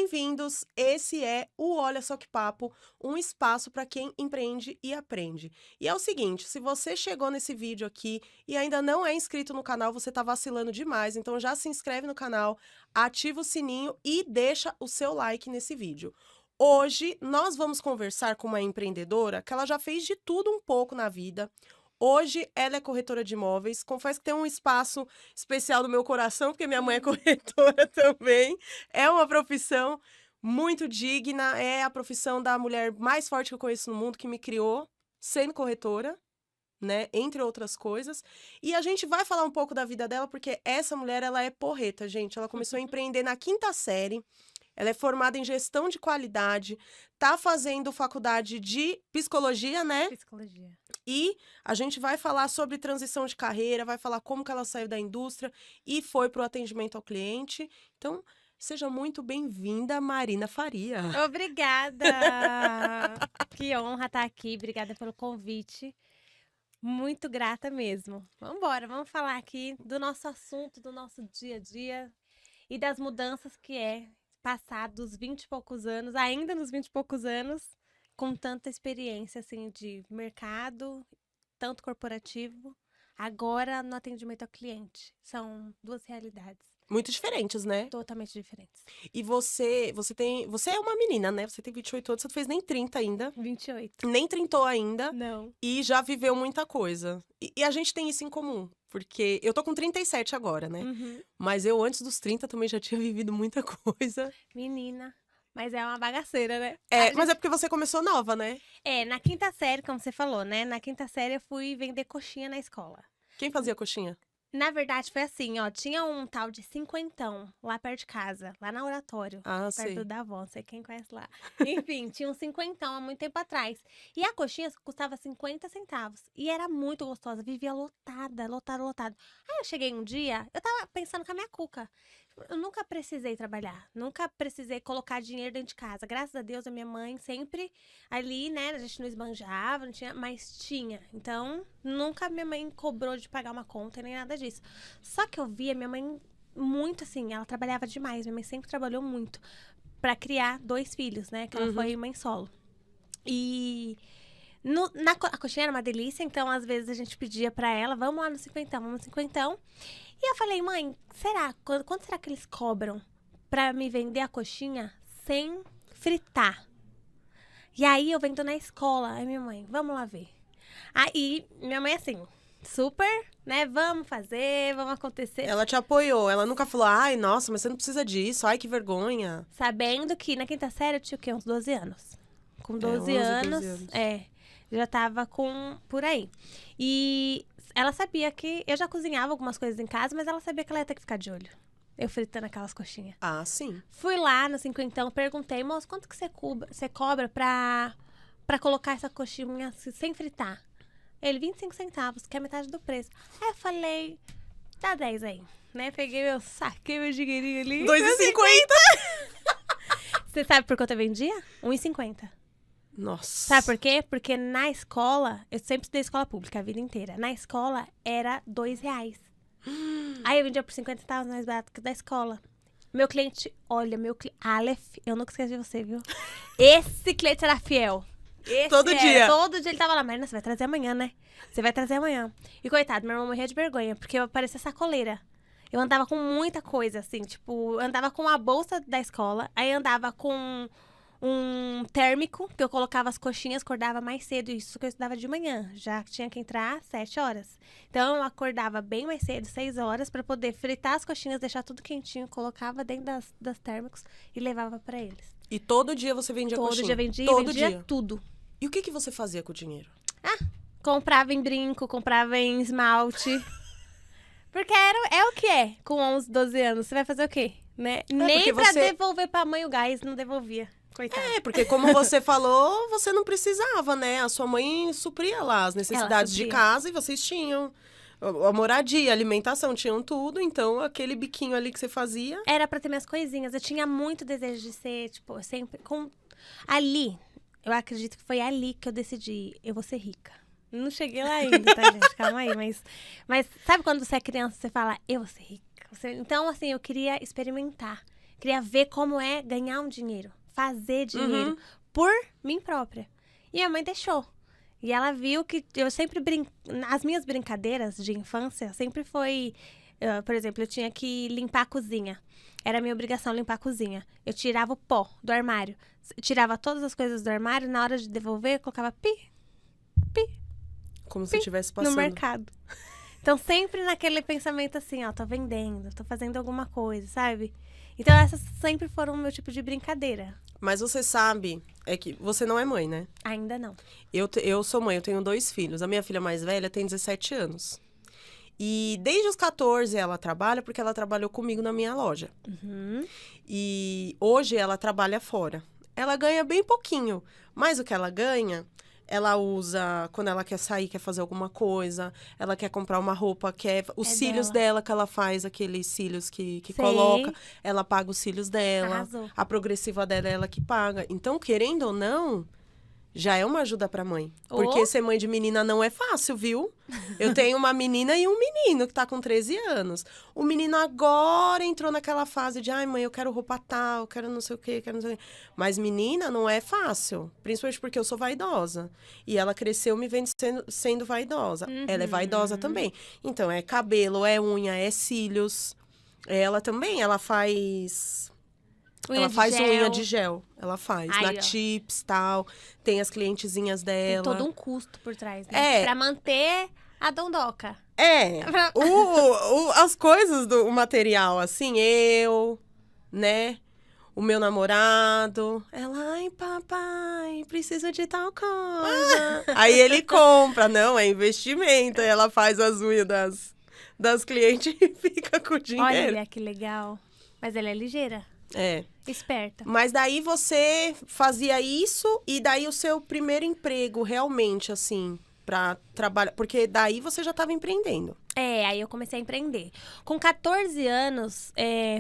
bem-vindos. Esse é o Olha Só Que Papo, um espaço para quem empreende e aprende. E é o seguinte, se você chegou nesse vídeo aqui e ainda não é inscrito no canal, você tá vacilando demais, então já se inscreve no canal, ativa o sininho e deixa o seu like nesse vídeo. Hoje nós vamos conversar com uma empreendedora que ela já fez de tudo um pouco na vida. Hoje ela é corretora de imóveis, confesso que tem um espaço especial no meu coração, porque minha mãe é corretora também. É uma profissão muito digna, é a profissão da mulher mais forte que eu conheço no mundo, que me criou sendo corretora, né, entre outras coisas. E a gente vai falar um pouco da vida dela, porque essa mulher, ela é porreta, gente. Ela começou a empreender na 5ª série. Ela é formada em gestão de qualidade, tá fazendo faculdade de psicologia, né? Psicologia. E a gente vai falar sobre transição de carreira, vai falar como que ela saiu da indústria e foi para o atendimento ao cliente. Então, seja muito bem-vinda, Marina Faria. Obrigada! Que honra estar aqui. Obrigada pelo convite. Muito grata mesmo. Vamos embora, vamos falar aqui do nosso assunto, do nosso dia a dia e das mudanças que é passar dos 20 e poucos anos, ainda nos 20 e poucos anos, com tanta experiência assim de mercado, tanto corporativo, agora no atendimento ao cliente. São duas realidades Muito diferentes, né? totalmente diferentes. E você é uma menina, né? Você tem 28 anos, você não fez nem 30 ainda. 28. Nem trintou ainda. Não. E já viveu muita coisa. E a gente tem isso em comum. Porque eu tô com 37 agora, né? Uhum. Mas eu, antes dos 30, também já tinha vivido muita coisa. Menina, mas é uma bagaceira, né? Mas é porque você começou nova, né? Na 5ª série, como você falou, né? Na 5ª série eu fui vender coxinha na escola. Quem fazia coxinha? Na verdade, foi assim, ó. Tinha um tal de cinquentão lá perto de casa, lá na Oratório. Ah, sei. Perto da avó, não sei quem conhece lá. Enfim, tinha um cinquentão há muito tempo atrás. E a coxinha custava 50 centavos. E era muito gostosa, vivia lotada, lotada, lotada. Aí eu cheguei um dia, eu tava pensando com a minha cuca. Eu nunca precisei trabalhar, nunca precisei colocar dinheiro dentro de casa. Graças a Deus, a minha mãe sempre ali, né? A gente não esbanjava, não tinha, mas tinha. Então, nunca minha mãe cobrou de pagar uma conta nem nada disso. Só que eu via minha mãe muito assim, ela trabalhava demais. Minha mãe sempre trabalhou muito pra criar 2 filhos, né? Que ela foi mãe solo. E a coxinha era uma delícia, então às vezes a gente pedia pra ela, vamos lá no cinquentão, vamos no cinquentão. E eu falei, mãe, quanto será que eles cobram pra me vender a coxinha sem fritar? E aí eu vendo na escola. Aí minha mãe, vamos lá ver. Aí minha mãe assim, super, né, vamos fazer, vamos acontecer. Ela te apoiou, ela nunca falou, ai, nossa, mas você não precisa disso, ai, que vergonha. Sabendo que na 5ª série eu tinha o quê? Uns 12 anos. Com 12 11, anos, 12 anos. já tava por aí. E ela sabia que eu já cozinhava algumas coisas em casa, mas ela sabia que ela ia ter que ficar de olho. Eu fritando aquelas coxinhas. Ah, sim. Fui lá no cinquentão, perguntei, moço, quanto que você cobra pra colocar essa coxinha sem fritar? Ele, 25 centavos, que é metade do preço. Aí eu falei, dá 10 aí, né? Saquei meu dinheirinho ali. 2,50. Você sabe por quanto eu vendia? 1,50. Nossa. Sabe por quê? Porque na escola, eu sempre estudei escola pública a vida inteira. Na escola era R$2. Aí eu vendia por 50 centavos mais barato que da escola. Meu cliente, olha, Aleph, eu nunca esqueci de você, viu? Esse cliente era fiel. Todo dia. Todo dia ele tava lá, Marina, você vai trazer amanhã, né? Você vai trazer amanhã. E coitado, meu irmão morria de vergonha, porque eu parecia sacoleira. Eu andava com muita coisa, assim, tipo, andava com a bolsa da escola, aí andava com um térmico, que eu colocava as coxinhas, acordava mais cedo, isso que eu estudava de manhã, já tinha que entrar às 7 horas. Então eu acordava bem mais cedo, 6 horas, pra poder fritar as coxinhas, deixar tudo quentinho, colocava dentro das térmicos e levava pra eles. E todo dia você vendia coxinha? Todo dia vendia, Todo vendia dia. tudo. E o que você fazia com o dinheiro? Comprava em brinco, comprava em esmalte. Porque é o que é com 11, 12 anos. Você vai fazer o quê? Né? Nem pra devolver pra mãe o gás, não devolvia. Coitada. Porque como você falou, você não precisava, né? A sua mãe supria lá as necessidades de casa e vocês tinham a moradia, a alimentação, tinham tudo. Então, aquele biquinho ali que você fazia... Era pra ter minhas coisinhas. Eu tinha muito desejo de ser, tipo, sempre... Ali, eu acredito que foi ali que eu decidi, eu vou ser rica. Não cheguei lá ainda, tá, gente? Calma aí, mas sabe quando você é criança, você fala, eu vou ser rica? Então, assim, eu queria experimentar. Queria ver como é ganhar um dinheiro. Fazer dinheiro por mim própria. E a mãe deixou. E ela viu que eu sempre as minhas brincadeiras de infância sempre foi... por exemplo, eu tinha que limpar a cozinha. Era minha obrigação limpar a cozinha. Eu tirava o pó do armário. Tirava todas as coisas do armário. Na hora de devolver, eu colocava pi. Como se estivesse passando. No mercado. Então, sempre naquele pensamento assim, ó, tô vendendo, tô fazendo alguma coisa, sabe? Então, essas sempre foram o meu tipo de brincadeira. Mas você sabe, é que você não é mãe, né? Ainda não. Eu sou mãe, eu tenho 2 filhos. A minha filha mais velha tem 17 anos. E desde os 14 ela trabalha, porque ela trabalhou comigo na minha loja. E hoje ela trabalha fora. Ela ganha bem pouquinho, mas o que ela ganha... Ela usa quando ela quer sair, quer fazer alguma coisa. Ela quer comprar uma roupa, quer... Os cílios dela que ela faz, aqueles cílios que coloca. Ela paga os cílios dela. Arrasou. A progressiva dela é ela que paga. Então, querendo ou não, já é uma ajuda pra mãe. Porque ser mãe de menina não é fácil, viu? Eu tenho uma menina e um menino que tá com 13 anos. O menino agora entrou naquela fase de, ai, mãe, eu quero roupa tal, quero não sei o quê, quero não sei o quê. Mas menina não é fácil. Principalmente porque eu sou vaidosa. E ela cresceu me vendo sendo vaidosa. Ela é vaidosa também. Então, é cabelo, é unha, é cílios. Ela também, ela faz... Ela faz unha de gel. Ela faz. Aí, na Chips e tal. Tem as clientezinhas dela. Tem todo um custo por trás, né? Pra manter a dondoca. As coisas o material, assim, né? O meu namorado. Ela, ai, papai, preciso de tal coisa. Aí ele compra. Não, é investimento. Aí ela faz as unhas das clientes e fica com o dinheiro. Olha que legal. Mas ela é ligeira. Esperta. Mas daí você fazia isso e daí o seu primeiro emprego realmente, assim, pra trabalhar... Porque daí você já estava empreendendo. Aí eu comecei a empreender. Com 14 anos,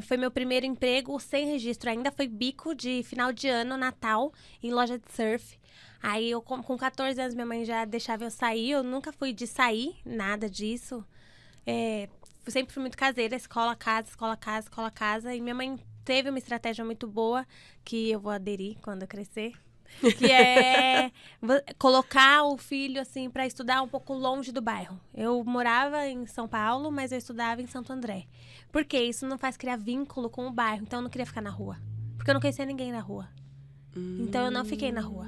foi meu primeiro emprego sem registro ainda. Foi bico de final de ano, Natal, em loja de surf. Aí, com 14 anos, minha mãe já deixava eu sair. Eu nunca fui de sair, nada disso. Sempre fui muito caseira, escola, casa, escola, casa, escola, casa. E minha mãe... teve uma estratégia muito boa, que eu vou aderir quando eu crescer, que é colocar o filho, assim, para estudar um pouco longe do bairro. Eu morava em São Paulo, mas eu estudava em Santo André. Por quê? Isso não faz criar vínculo com o bairro, então eu não queria ficar na rua. Porque eu não conhecia ninguém na rua. Então eu não fiquei na rua.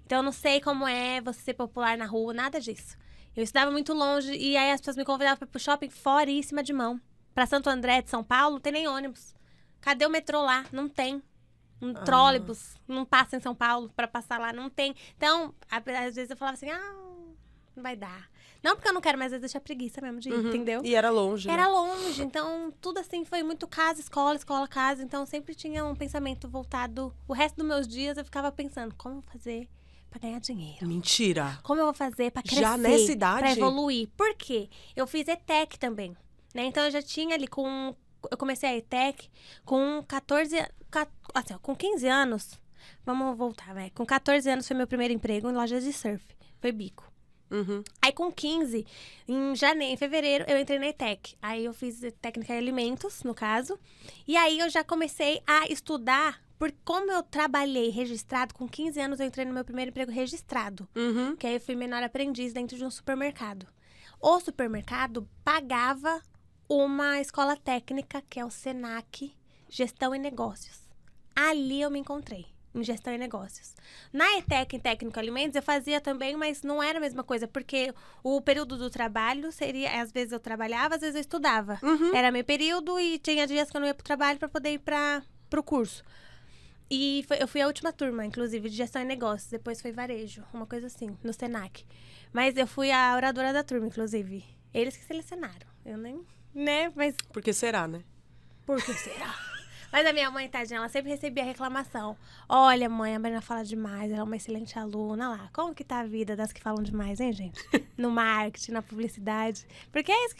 Então eu não sei como é você ser popular na rua, nada disso. Eu estudava muito longe, e aí as pessoas me convidavam para ir pro shopping foríssima de mão. Para Santo André de São Paulo, não tem nem ônibus. Cadê o metrô lá? Não tem. Um trólebus não passa em São Paulo pra passar lá, não tem. Então, às vezes eu falava assim, não vai dar. Não porque eu não quero, mas às vezes eu tinha preguiça mesmo de ir, entendeu? E era longe, Era longe, então tudo assim foi muito casa, escola, escola, casa. Então sempre tinha um pensamento voltado. O resto dos meus dias eu ficava pensando, como eu vou fazer pra ganhar dinheiro? Mentira! Como eu vou fazer pra crescer? Já nessa idade? Pra evoluir. Por quê? Eu fiz ETEC também, né? Então eu já tinha ali eu comecei a ETEC com 15 anos. Vamos voltar, né? Com 14 anos foi meu primeiro emprego em loja de surf. Foi bico. Aí com 15, em fevereiro, eu entrei na ETEC. Aí eu fiz técnica em alimentos, no caso. E aí eu já comecei a estudar, porque como eu trabalhei registrado, com 15 anos eu entrei no meu primeiro emprego registrado. Que aí eu fui menor aprendiz dentro de um supermercado. O supermercado pagava uma escola técnica, que é o SENAC, Gestão e Negócios. Ali eu me encontrei, em Gestão e Negócios. Na ETEC, em Técnico Alimentos, eu fazia também, mas não era a mesma coisa, porque o período do trabalho seria, às vezes eu trabalhava, às vezes eu estudava. Era meu período e tinha dias que eu não ia pro trabalho para poder ir pro curso. E eu fui a última turma, inclusive, de Gestão e Negócios, depois foi Varejo, uma coisa assim, no SENAC. Mas eu fui a oradora da turma, inclusive. Eles que selecionaram, eu nem... Né? Mas... Por que será, né? Por que será? Mas a minha mãe, tadinha, ela sempre recebia reclamação. Olha, mãe, a Marina fala demais, ela é uma excelente aluna. Olha lá, como que tá a vida das que falam demais, hein, gente? No marketing, na publicidade. Porque é isso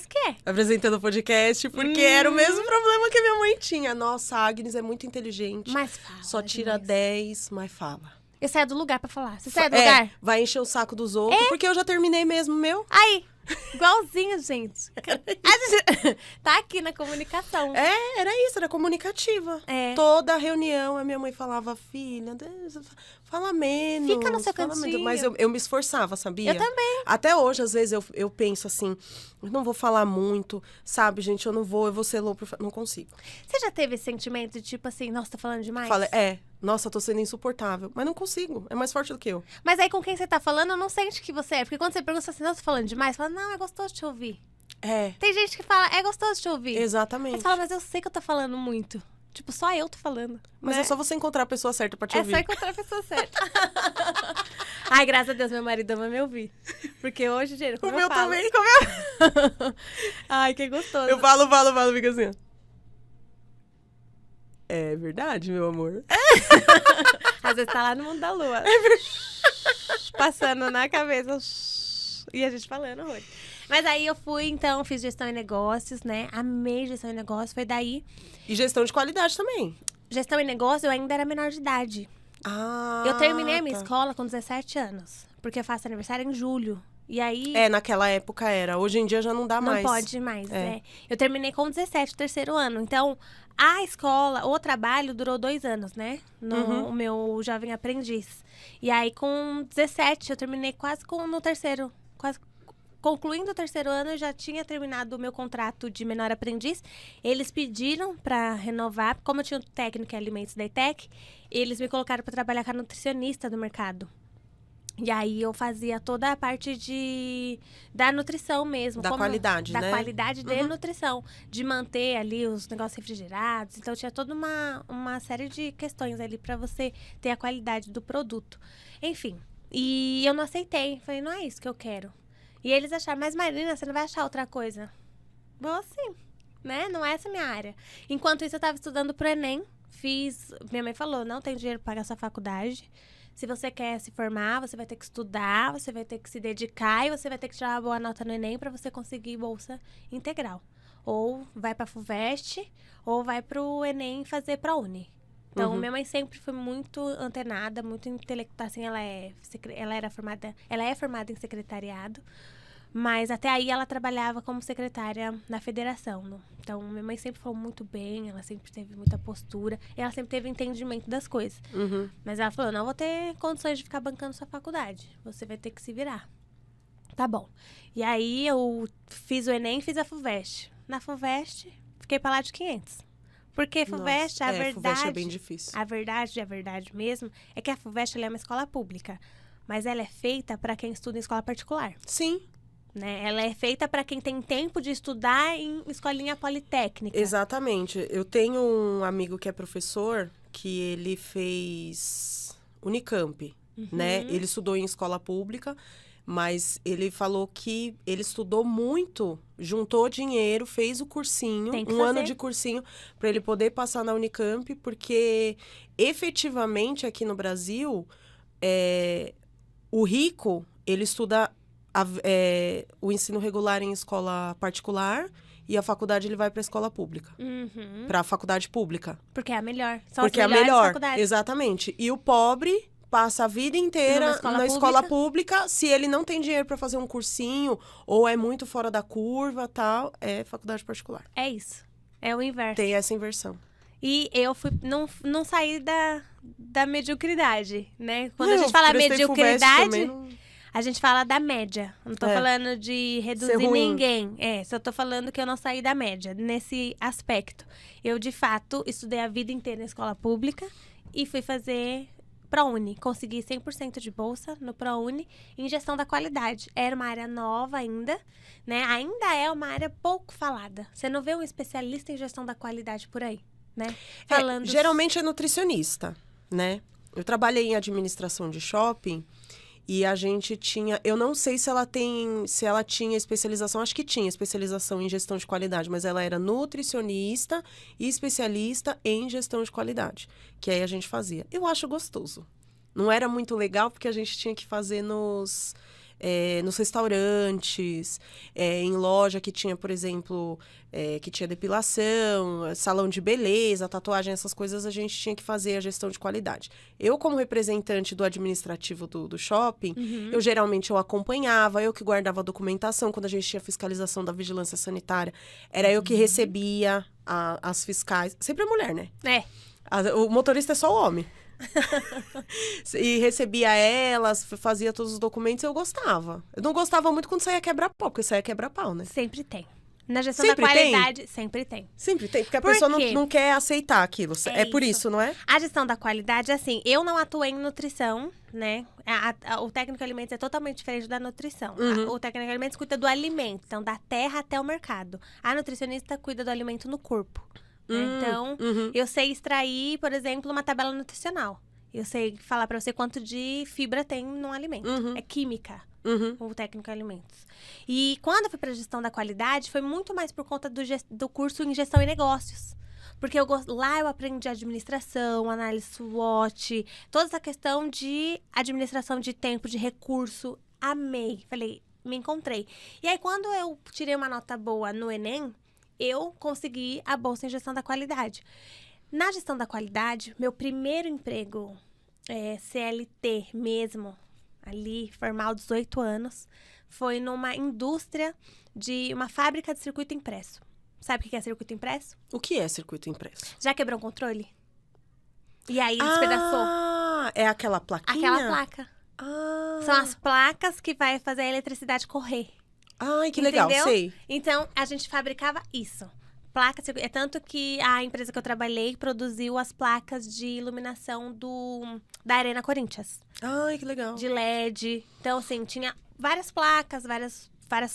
que é. Apresentando o podcast, porque era o mesmo problema que a minha mãe tinha. Nossa, a Agnes é muito inteligente. Mas fala. Só tira 10, mas fala. Eu saio do lugar pra falar. Você sai do lugar? Vai encher o saco dos outros, porque eu já terminei mesmo o meu. Aí, Igualzinho, gente. A gente tá aqui na comunicação. Era isso, era comunicativa. É. Toda reunião, a minha mãe falava, filha, fala menos. Fica no seu fala cantinho. menos. Mas eu me esforçava, sabia? Eu também. Até hoje, às vezes, eu penso assim, eu não vou falar muito, sabe, gente? Eu vou ser louco, não consigo. Você já teve esse sentimento de tipo assim, nossa, tô falando demais? Nossa, tô sendo insuportável. Mas não consigo, é mais forte do que eu. Mas aí com quem você tá falando, não sente que você é. Porque quando você pergunta assim, nossa, tô falando demais, você fala, não, é gostoso te ouvir. Tem gente que fala, é gostoso te ouvir. Exatamente. Você fala, mas eu sei que eu tô falando muito. Tipo, só eu tô falando. Mas né? é só você encontrar a pessoa certa pra te ouvir. É só encontrar a pessoa certa. Ai, graças a Deus, meu marido ama me ouvir. Porque hoje, gente, como O eu meu falo... também. Ai, que gostoso. Eu falo, fica assim. É verdade, meu amor. Às vezes tá lá no mundo da lua. Passando na cabeça. E a gente falando horror. Mas aí eu fui, então, fiz gestão em negócios, né? Amei gestão em negócios. Foi daí. E gestão de qualidade também. Gestão em negócios, eu ainda era menor de idade. Eu terminei a minha escola com 17 anos. Porque eu faço aniversário em julho. E aí... naquela época era. Hoje em dia já não dá mais. Não pode mais, Eu terminei com 17, o terceiro ano. Então, a escola, o trabalho durou 2 anos, né? No meu jovem aprendiz. E aí, com 17, eu terminei quase no terceiro. Quase concluindo o terceiro ano, eu já tinha terminado o meu contrato de menor aprendiz. Eles pediram para renovar. Como eu tinha o técnico em alimentos da ETEC, eles me colocaram para trabalhar com a nutricionista do mercado. E aí eu fazia toda a parte da nutrição mesmo. Da qualidade, né? Da qualidade de nutrição. De manter ali os negócios refrigerados. Então tinha toda uma série de questões ali para você ter a qualidade do produto. Enfim. E eu não aceitei. Falei, não é isso que eu quero. E eles acharam, mas Marina, você não vai achar outra coisa? Vou sim, né? Não é essa a minha área. Enquanto isso, eu estava estudando pro Enem. Minha mãe falou, não tem dinheiro para pagar sua faculdade. Se você quer se formar, você vai ter que estudar, você vai ter que se dedicar e você vai ter que tirar uma boa nota no Enem para você conseguir bolsa integral. Ou vai pra FUVEST, ou vai pro Enem fazer ProUni. Então, minha mãe sempre foi muito antenada, muito intelectual. Assim, ela é formada em secretariado. Mas até aí ela trabalhava como secretária na federação. Então, minha mãe sempre falou muito bem, ela sempre teve muita postura, ela sempre teve entendimento das coisas. Mas ela falou, não vou ter condições de ficar bancando sua faculdade, você vai ter que se virar. Tá bom. E aí, eu fiz o Enem e fiz a FUVEST. Na FUVEST, fiquei pra lá de 500. Porque FUVEST, a verdade... FUVEST é bem difícil. A verdade mesmo, é que a FUVEST ela é uma escola pública. Mas ela é feita para quem estuda em escola particular. Sim. Né? Ela é feita para quem tem tempo de estudar em escolinha politécnica. Exatamente. Eu tenho um amigo que é professor, que ele fez Unicamp, né? Ele estudou em escola pública, mas ele falou que ele estudou muito, juntou dinheiro, fez o cursinho, um ano de cursinho, para ele poder passar na Unicamp, porque efetivamente aqui no Brasil, o rico, ele estuda o ensino regular em escola particular e a faculdade ele vai para a escola pública, para a faculdade pública. Porque é a melhor. Porque é a melhor, exatamente. E o pobre passa a vida inteira na escola pública, se ele não tem dinheiro para fazer um cursinho ou é muito fora da curva, tal, é faculdade particular. É isso. É o inverso. Tem essa inversão. E eu não saí da mediocridade, né? Quando a gente fala mediocridade, a gente fala da média. Não tô falando de reduzir ninguém. Só tô falando que eu não saí da média nesse aspecto. Eu, de fato, estudei a vida inteira na escola pública e fui fazer ProUni. Consegui 100% de bolsa no ProUni em gestão da qualidade. Era uma área nova ainda, né? Ainda é uma área pouco falada. Você não vê um especialista em gestão da qualidade por aí, né? Geralmente é nutricionista, né? Eu trabalhei em administração de shopping e a gente tinha... Eu não sei se ela tinha especialização, acho que tinha especialização em gestão de qualidade, mas ela era nutricionista e especialista em gestão de qualidade, que aí a gente fazia. Eu acho gostoso. Não era muito legal porque a gente tinha que fazer nos restaurantes, em loja que tinha, por exemplo, que tinha depilação, salão de beleza, tatuagem, essas coisas a gente tinha que fazer a gestão de qualidade. Eu, como representante do administrativo do shopping, geralmente eu acompanhava, eu que guardava a documentação, quando a gente tinha fiscalização da vigilância sanitária, era eu que recebia as fiscais, sempre a mulher, né? O motorista é só o homem. E recebia elas, fazia todos os documentos e eu gostava. Eu não gostava muito quando saía quebra-pau, porque saía quebra-pau, né? Sempre tem. Na gestão Sempre da qualidade, sempre tem. Sempre tem, porque a pessoa não quer aceitar aquilo. É por isso, não é? A gestão da qualidade, assim, eu não atuei em nutrição, né? O técnico de alimentos é totalmente diferente da nutrição. O técnico de alimentos cuida do alimento, então da terra até o mercado. A nutricionista cuida do alimento no corpo. Então, eu sei extrair, por exemplo, uma tabela nutricional. Eu sei falar pra você quanto de fibra tem num alimento. É química, o técnico de alimentos. E quando eu fui pra gestão da qualidade, foi muito mais por conta do curso em gestão e negócios. Porque lá eu aprendi administração, análise SWOT, toda essa questão de administração de tempo, de recurso. Amei. Falei, me encontrei. E aí, quando eu tirei uma nota boa no Enem, eu consegui a bolsa em gestão da qualidade. Na gestão da qualidade, meu primeiro emprego, CLT mesmo, ali, formal, 18 anos, foi numa indústria de uma fábrica de circuito impresso. Sabe o que é circuito impresso? O que é circuito impresso? Já quebrou um controle? E aí despedaçou? É aquela plaquinha? Aquela placa. São as placas que vai fazer a eletricidade correr. Ai, que legal, sei. Então, a gente fabricava isso. Placas, é tanto que a empresa que eu trabalhei produziu as placas de iluminação da Arena Corinthians. Ai, que legal. De LED. Então, assim, tinha várias placas, várias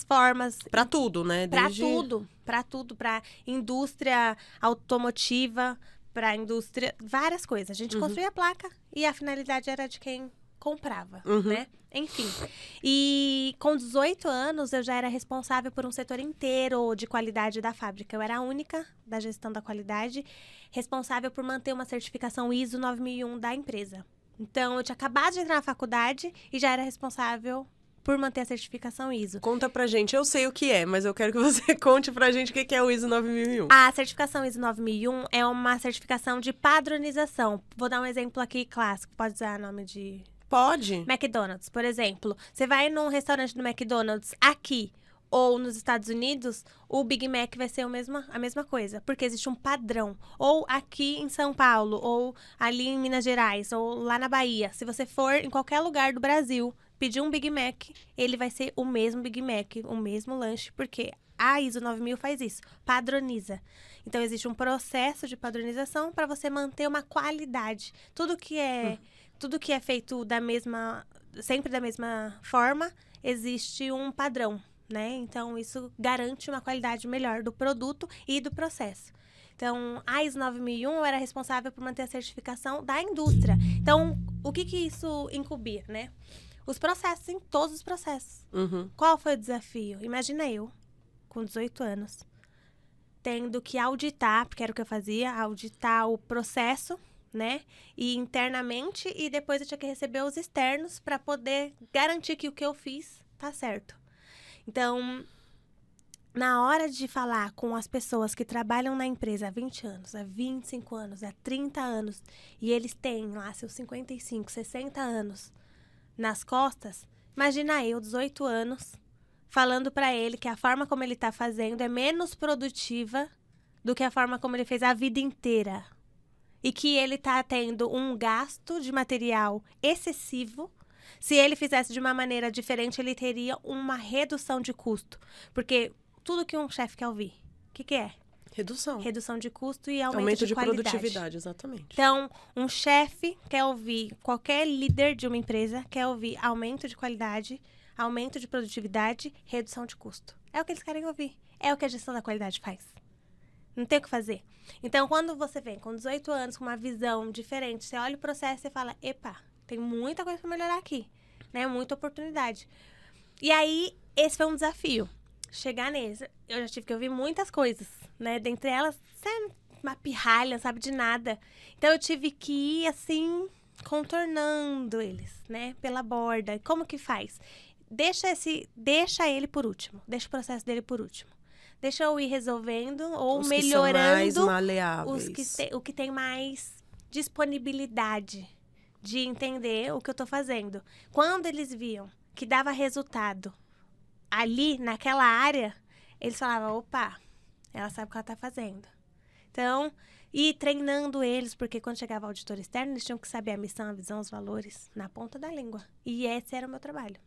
formas. Pra tudo, né? Pra tudo. Pra indústria automotiva, pra indústria... Várias coisas. A gente construía a placa e a finalidade era de quem comprava, né? Enfim. E com 18 anos, eu já era responsável por um setor inteiro de qualidade da fábrica. Eu era a única da gestão da qualidade responsável por manter uma certificação ISO 9001 da empresa. Então, eu tinha acabado de entrar na faculdade e já era responsável por manter a certificação ISO. Conta pra gente, eu sei o que é, mas eu quero que você conte pra gente o que é o ISO 9001. A certificação ISO 9001 é uma certificação de padronização. Vou dar um exemplo aqui clássico, pode usar nome de... Pode. McDonald's, por exemplo. Você vai num restaurante do McDonald's aqui ou nos Estados Unidos, o Big Mac vai ser a mesma coisa, porque existe um padrão. Ou aqui em São Paulo, ou ali em Minas Gerais, ou lá na Bahia. Se você for em qualquer lugar do Brasil, pedir um Big Mac, ele vai ser o mesmo Big Mac, o mesmo lanche, porque a ISO 9000 faz isso, padroniza. Então, existe um processo de padronização para você manter uma qualidade. Tudo que é feito sempre da mesma forma, existe um padrão, né? Então, isso garante uma qualidade melhor do produto e do processo. Então, a ISO 9001 eu era responsável por manter a certificação da indústria. Então, o que isso incumbia, né? Os processos, em todos os processos. Qual foi o desafio? Imagina eu, com 18 anos, tendo que auditar, porque era o que eu fazia, auditar o processo, né? E internamente, e depois eu tinha que receber os externos para poder garantir que o que eu fiz tá certo. Então, na hora de falar com as pessoas que trabalham na empresa há 20 anos, há 25 anos, há 30 anos, e eles têm lá seus 55, 60 anos nas costas, imagina eu, 18 anos, falando para ele que a forma como ele tá fazendo é menos produtiva do que a forma como ele fez a vida inteira. E que ele tá tendo um gasto de material excessivo. Se ele fizesse de uma maneira diferente, ele teria uma redução de custo. Porque tudo que um chefe quer ouvir, o que é? Redução. Redução de custo e aumento de qualidade. Produtividade, exatamente. Então, um chefe quer ouvir, qualquer líder de uma empresa quer ouvir aumento de qualidade, aumento de produtividade, redução de custo. É o que eles querem ouvir. É o que a gestão da qualidade faz. Não tem o que fazer. Então, quando você vem com 18 anos, com uma visão diferente, você olha o processo e fala, epa, tem muita coisa para melhorar aqui, né? Muita oportunidade. E aí, esse foi um desafio. Chegar neles. Eu já tive que ouvir muitas coisas, né? Dentre elas, você é uma pirralha, não sabe de nada. Então, eu tive que ir, assim, contornando eles, né? Pela borda. Como que faz? deixa ele por último. Deixa o processo dele por último. Deixa eu ir resolvendo ou Os melhorando que são mais maleáveis. o que tem mais disponibilidade de entender o que eu tô fazendo. Quando eles viam que dava resultado ali, naquela área, eles falavam, opa, ela sabe o que ela tá fazendo. Então, e treinando eles, porque quando chegava o auditor externo, eles tinham que saber a missão, a visão, os valores na ponta da língua. E esse era o meu trabalho.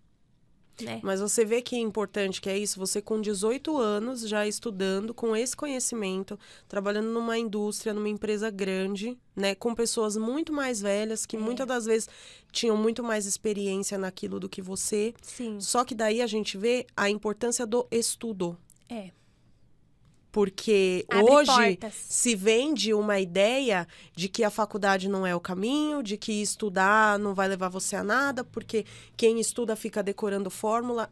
Né? Mas você vê que é importante que é isso, você com 18 anos já estudando, com esse conhecimento, trabalhando numa indústria, numa empresa grande, né, com pessoas muito mais velhas, que muitas das vezes tinham muito mais experiência naquilo do que você. Sim. Só que daí a gente vê a importância do estudo. É. Porque Abre hoje portas. se vende uma ideia de que a faculdade não é o caminho, de que estudar não vai levar você a nada, porque quem estuda fica decorando fórmula.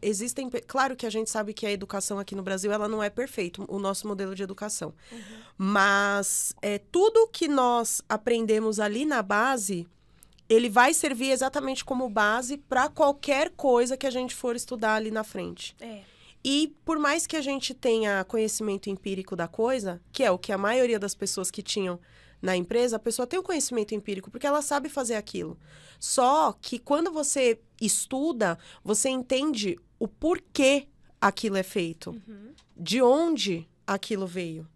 Claro que a gente sabe que a educação aqui no Brasil ela não é perfeita, o nosso modelo de educação. Mas tudo que nós aprendemos ali na base, ele vai servir exatamente como base para qualquer coisa que a gente for estudar ali na frente. E por mais que a gente tenha conhecimento empírico da coisa, que é o que a maioria das pessoas que tinham na empresa, a pessoa tem o conhecimento empírico, porque ela sabe fazer aquilo. Só que quando você estuda, você entende o porquê aquilo é feito. De onde aquilo veio,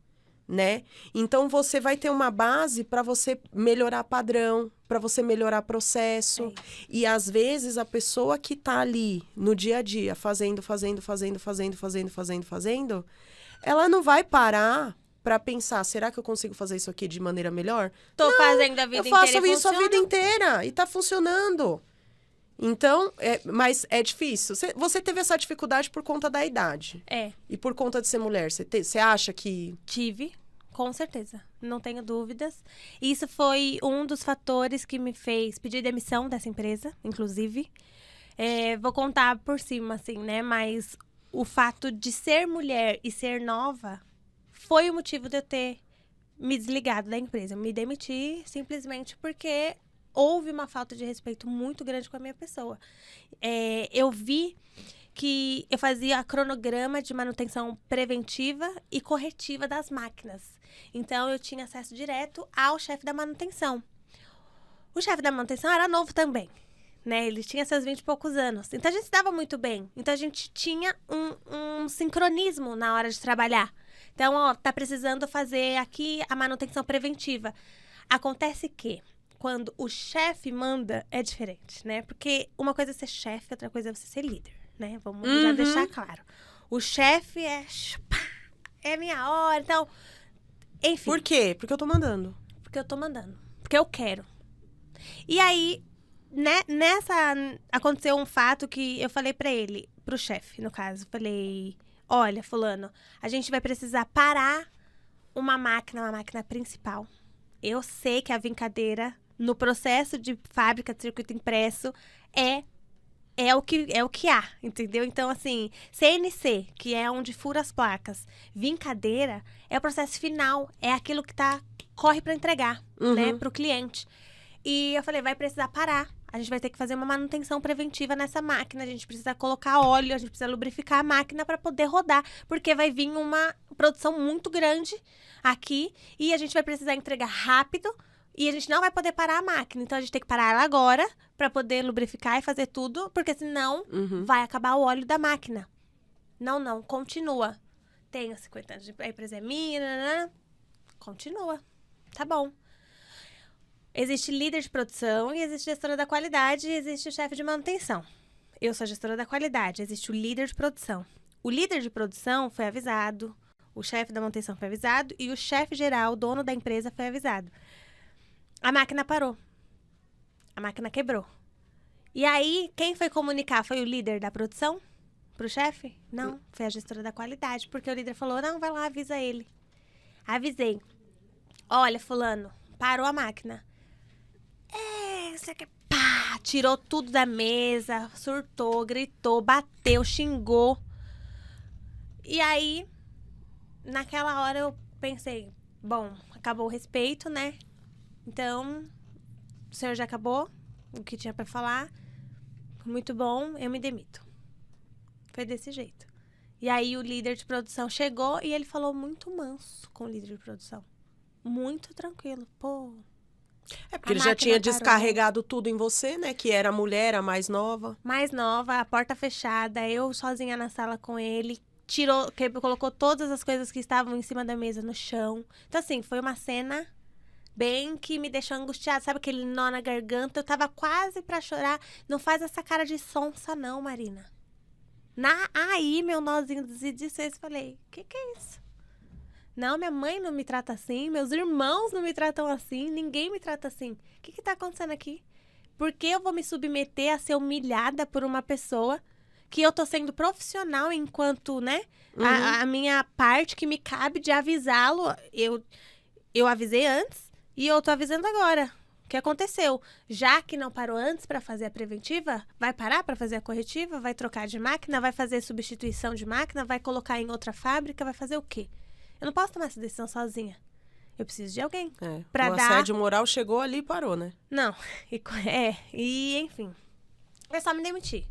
né? Então, você vai ter uma base para você melhorar padrão, para você melhorar processo. E, às vezes, a pessoa que tá ali no dia a dia, fazendo, ela não vai parar para pensar, será que eu consigo fazer isso aqui de maneira melhor? Tô fazendo a vida inteira Eu faço isso a vida inteira e tá funcionando. Então, mas é difícil. Você teve essa dificuldade por conta da idade. E por conta de ser mulher. Você acha que... Tive, com certeza. Não tenho dúvidas. Isso foi um dos fatores que me fez pedir demissão dessa empresa, inclusive. Vou contar por cima, assim, né? Mas o fato de ser mulher e ser nova foi o motivo de eu ter me desligado da empresa. Eu me demiti simplesmente porque houve uma falta de respeito muito grande com a minha pessoa. Eu vi que eu fazia cronograma de manutenção preventiva e corretiva das máquinas. Então, eu tinha acesso direto ao chefe da manutenção. O chefe da manutenção era novo também, né? Ele tinha seus 20 e poucos anos. Então, a gente se dava muito bem. Então, a gente tinha um sincronismo na hora de trabalhar. Então, tá precisando fazer aqui a manutenção preventiva. Acontece que quando o chefe manda, é diferente, né? Porque uma coisa é ser chefe, outra coisa é você ser líder, né? Vamos já deixar claro. O chefe é minha hora, então... Enfim. Por quê? Porque eu tô mandando. Porque eu tô mandando. Porque eu quero. E aí, né, aconteceu um fato que eu falei pra ele, pro chefe, no caso. Falei, olha, fulano, a gente vai precisar parar uma máquina principal. Eu sei que a vincadeira no processo de fábrica de circuito impresso é o que há, entendeu? Então, assim, CNC, que é onde fura as placas, vincadeira é o processo final, é aquilo que corre para entregar, né, pro cliente. E eu falei, vai precisar parar. A gente vai ter que fazer uma manutenção preventiva nessa máquina, a gente precisa colocar óleo, a gente precisa lubrificar a máquina para poder rodar, porque vai vir uma produção muito grande aqui e a gente vai precisar entregar rápido. E a gente não vai poder parar a máquina. Então, a gente tem que parar ela agora para poder lubrificar e fazer tudo. Porque senão vai acabar o óleo da máquina. Não. Continua. Tenho 50 anos. A empresa é minha. Continua. Tá bom. Existe líder de produção e existe gestora da qualidade e existe o chefe de manutenção. Eu sou a gestora da qualidade. Existe o líder de produção. O líder de produção foi avisado. O chefe da manutenção foi avisado. E o chefe geral, o dono da empresa, foi avisado. A máquina parou. A máquina quebrou. E aí, quem foi comunicar? Foi o líder da produção? Pro chefe? Não, foi a gestora da qualidade. Porque o líder falou, não, vai lá, avisa ele. Avisei. Olha, fulano, parou a máquina. Isso aqui, pá, tirou tudo da mesa, surtou, gritou, bateu, xingou. E aí, naquela hora eu pensei, bom, acabou o respeito, né? Então, o senhor já acabou o que tinha pra falar. Muito bom, eu me demito. Foi desse jeito. E aí o líder de produção chegou e ele falou muito manso com o líder de produção. Muito tranquilo. Pô. É porque ele já tinha descarregado tudo em você, né? Que era a mulher, a mais nova. Mais nova, a porta fechada, eu sozinha na sala com ele. Colocou todas as coisas que estavam em cima da mesa no chão. Então, assim, foi uma cena bem que me deixou angustiada. Sabe aquele nó na garganta? Eu tava quase pra chorar. Não faz essa cara de sonsa, não, Marina. Aí, meu nozinho se desfez. Falei, que é isso? Não, minha mãe não me trata assim. Meus irmãos não me tratam assim. Ninguém me trata assim. O que tá acontecendo aqui? Por que eu vou me submeter a ser humilhada por uma pessoa que eu tô sendo profissional enquanto, né? A minha parte que me cabe de avisá-lo. Eu avisei antes e eu tô avisando agora. O que aconteceu? Já que não parou antes para fazer a preventiva, vai parar para fazer a corretiva? Vai trocar de máquina? Vai fazer substituição de máquina? Vai colocar em outra fábrica? Vai fazer o quê? Eu não posso tomar essa decisão sozinha. Eu preciso de alguém. O assédio moral chegou ali e parou, né? Não. E enfim. Eu só me demiti.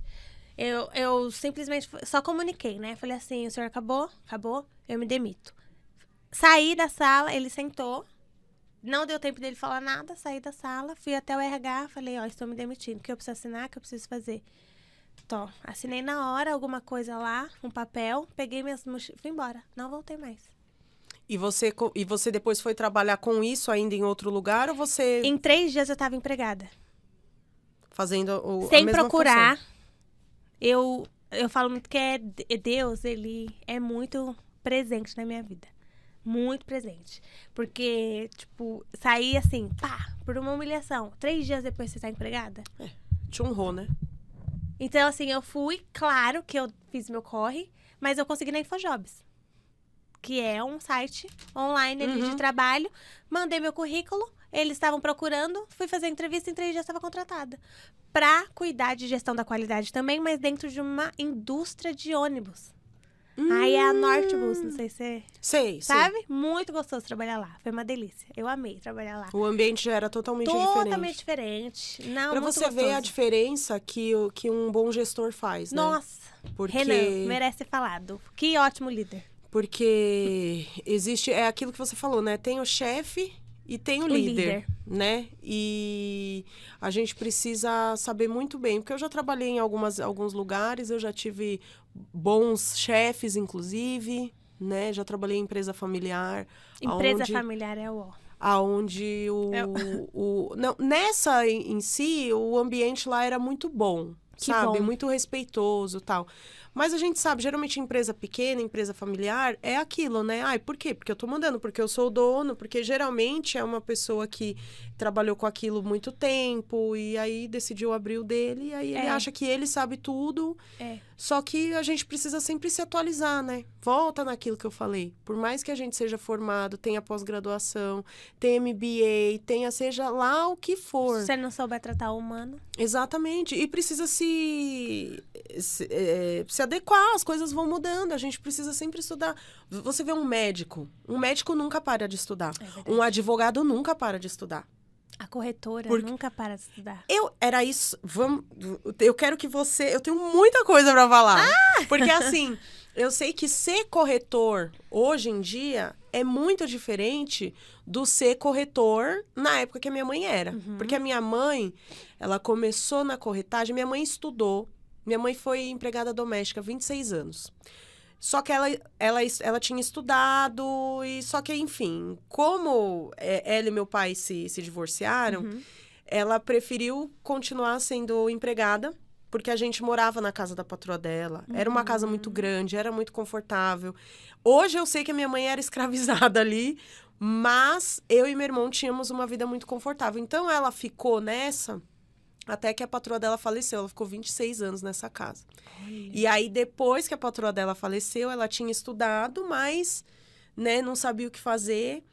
Eu simplesmente só comuniquei, né? Falei assim, o senhor acabou, eu me demito. Saí da sala, ele sentou. Não deu tempo dele falar nada, saí da sala, fui até o RH, falei, estou me demitindo, o que eu preciso assinar, o que eu preciso fazer? Assinei na hora alguma coisa lá, um papel, peguei minhas mochilas, fui embora, não voltei mais. E você depois foi trabalhar com isso ainda em outro lugar, ou você... Em 3 dias eu estava empregada. Fazendo a sem mesma procurar. função. Eu falo muito que Deus, ele é muito presente na minha vida. Muito presente. Porque, tipo, saí assim, por uma humilhação. 3 dias depois você tá empregada? Te honrou, né? Então, assim, eu fui, claro que eu fiz meu corre, mas eu consegui na Infojobs, que é um site online ali de trabalho. Mandei meu currículo, eles estavam procurando, fui fazer a entrevista, em 3 dias estava contratada. Pra cuidar de gestão da qualidade também, mas dentro de uma indústria de ônibus. Aí é a Nortebus, não sei se você... Sei. Sabe? Muito gostoso trabalhar lá. Foi uma delícia. Eu amei trabalhar lá. O ambiente já era totalmente diferente. Totalmente diferente. Não, pra muito você gostoso. ver a diferença que um bom gestor faz, né? Nossa. Porque... Renan, merece ser falado. Que ótimo líder. Porque existe... É aquilo que você falou, né? Tem o chefe e tem o líder, né? E a gente precisa saber muito bem. Porque eu já trabalhei em alguns lugares, eu já tive bons chefes, inclusive, né? Já trabalhei em empresa familiar. Empresa familiar é o... Aonde não, nessa em si, o ambiente lá era muito bom, sabe? Bom. Muito respeitoso e tal. Mas a gente sabe, geralmente empresa pequena, empresa familiar, é aquilo, né? Por quê? Porque eu tô mandando, porque eu sou o dono, porque geralmente é uma pessoa que trabalhou com aquilo muito tempo e aí decidiu abrir o dele e aí ele acha que ele sabe tudo. Só que a gente precisa sempre se atualizar, né? Volta naquilo que eu falei. Por mais que a gente seja formado, tenha pós-graduação, tenha MBA, seja lá o que for. Se você não souber tratar o humano. Exatamente. E precisa se adequar, as coisas vão mudando, a gente precisa sempre estudar. Você vê um médico nunca para de estudar. Um advogado nunca para de estudar. A corretora nunca para de estudar. Era isso, eu quero que eu tenho muita coisa pra falar. Porque assim, eu sei que ser corretor, hoje em dia, é muito diferente do ser corretor na época que a minha mãe era. Porque a minha mãe, ela começou na corretagem, minha mãe estudou, minha mãe foi empregada doméstica há 26 anos. Só que ela tinha estudado, só que, enfim, como ela e meu pai se divorciaram, ela preferiu continuar sendo empregada, porque a gente morava na casa da patroa dela. Era uma casa muito grande, era muito confortável. Hoje eu sei que a minha mãe era escravizada ali, mas eu e meu irmão tínhamos uma vida muito confortável. Então ela ficou nessa... Até que a patroa dela faleceu. Ela ficou 26 anos nessa casa. Olha. E aí, depois que a patroa dela faleceu, ela tinha estudado, mas, né, não sabia o que fazer.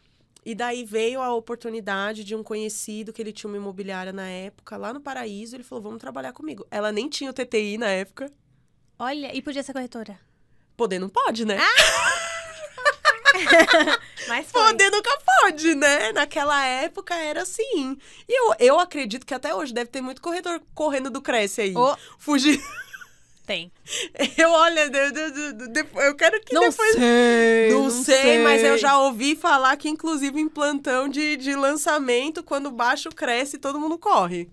E daí veio a oportunidade de um conhecido, que ele tinha uma imobiliária na época, lá no Paraíso. Ele falou, vamos trabalhar comigo. Ela nem tinha o TTI na época. Olha, e podia ser corretora? Poder não pode, né? Mas foi. Poder nunca pode, né? Naquela época era assim. E eu acredito que até hoje deve ter muito corretor correndo do Cresce aí. Fugir. Tem. Eu quero que Não depois... sei, Não sei, mas eu já ouvi falar que, inclusive, em plantão de lançamento, quando o baixo cresce, todo mundo corre.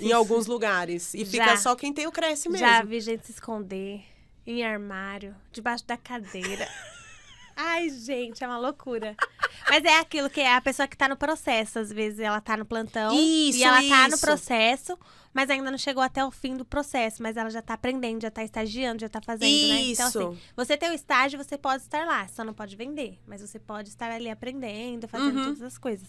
Em Sim, alguns lugares. E fica Já. só quem tem o cresce mesmo. Já vi gente se esconder em armário, debaixo da cadeira. Ai, gente, é uma loucura. Mas é aquilo que é a pessoa que tá no processo. Às vezes ela tá no plantão e ela tá no processo, mas ainda não chegou até o fim do processo. Mas ela já tá aprendendo, já tá estagiando, já tá fazendo, né? Então, assim, você tem o estágio, você pode estar lá. Só não pode vender, mas você pode estar ali aprendendo, fazendo todas as coisas.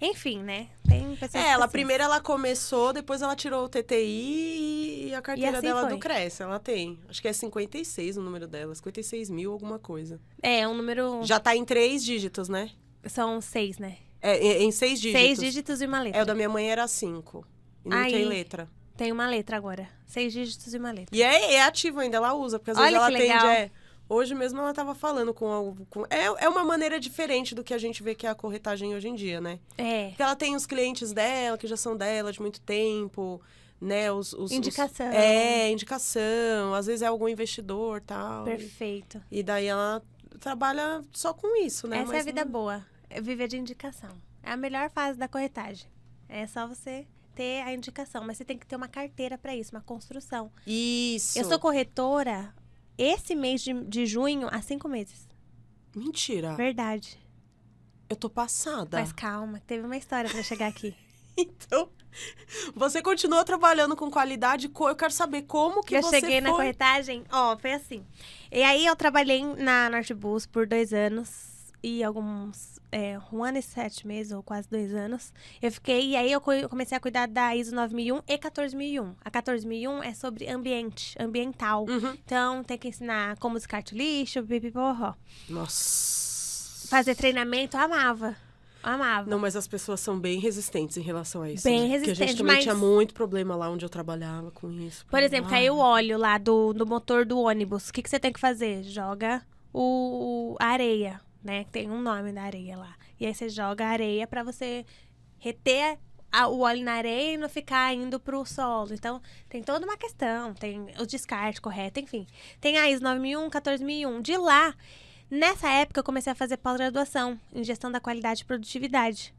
Enfim, né? Tem pessoas Ela assim. primeiro ela começou, depois ela tirou o TTI e a carteira assim dela foi. do Cresce. Ela tem. Acho que é 56 o número dela. 56 mil, alguma coisa. É, um número... Já tá em 3 dígitos, né? São 6, né? É, em 6 dígitos. 6 dígitos e uma letra. É, o da minha mãe era 5. E não Aí. tem letra. Tem uma letra agora. 6 dígitos e uma letra. E é ativo ainda, ela usa. Porque às vezes Olha ela que atende... legal. Hoje mesmo ela tava falando É uma maneira diferente do que a gente vê que é a corretagem hoje em dia, né? É. Porque ela tem os clientes dela, que já são dela de muito tempo, né? Indicação. Indicação. Às vezes é algum investidor e tal. Perfeito. E daí ela trabalha só com isso, né? Essa é a vida boa. É viver de indicação. É a melhor fase da corretagem. É só você ter a indicação. Mas você tem que ter uma carteira pra isso, uma construção. Isso. Eu sou corretora esse mês de junho há 5 meses. Mentira. Verdade. Eu tô passada. Mas calma, teve uma história pra chegar aqui. Então, você continuou trabalhando com qualidade. Eu quero saber como que Eu você cheguei na corretagem, foi assim. E aí eu trabalhei na Nortebus por 2 anos e alguns 1 ano e 7 meses, ou quase 2 anos. Eu fiquei, e aí eu comecei a cuidar da ISO 9001 e 14001. A 14001 é sobre ambiental. Então tem que ensinar como descarte o lixo, pipiporró. Nossa. Fazer treinamento, amava. Não, mas as pessoas são bem resistentes em relação a isso. Bem né? resistentes, Porque a gente também mas... tinha muito problema lá onde eu trabalhava com isso. Por exemplo, caiu o óleo lá do motor do ônibus. O que você tem que fazer? Joga a areia, né? Tem um nome da areia lá. E aí você joga a areia pra você reter o óleo na areia e não ficar indo pro solo. Então, tem toda uma questão. Tem o descarte correto, enfim. Tem a ISO 9001, 14001. De lá... Nessa época, eu comecei a fazer pós-graduação em gestão da qualidade e produtividade.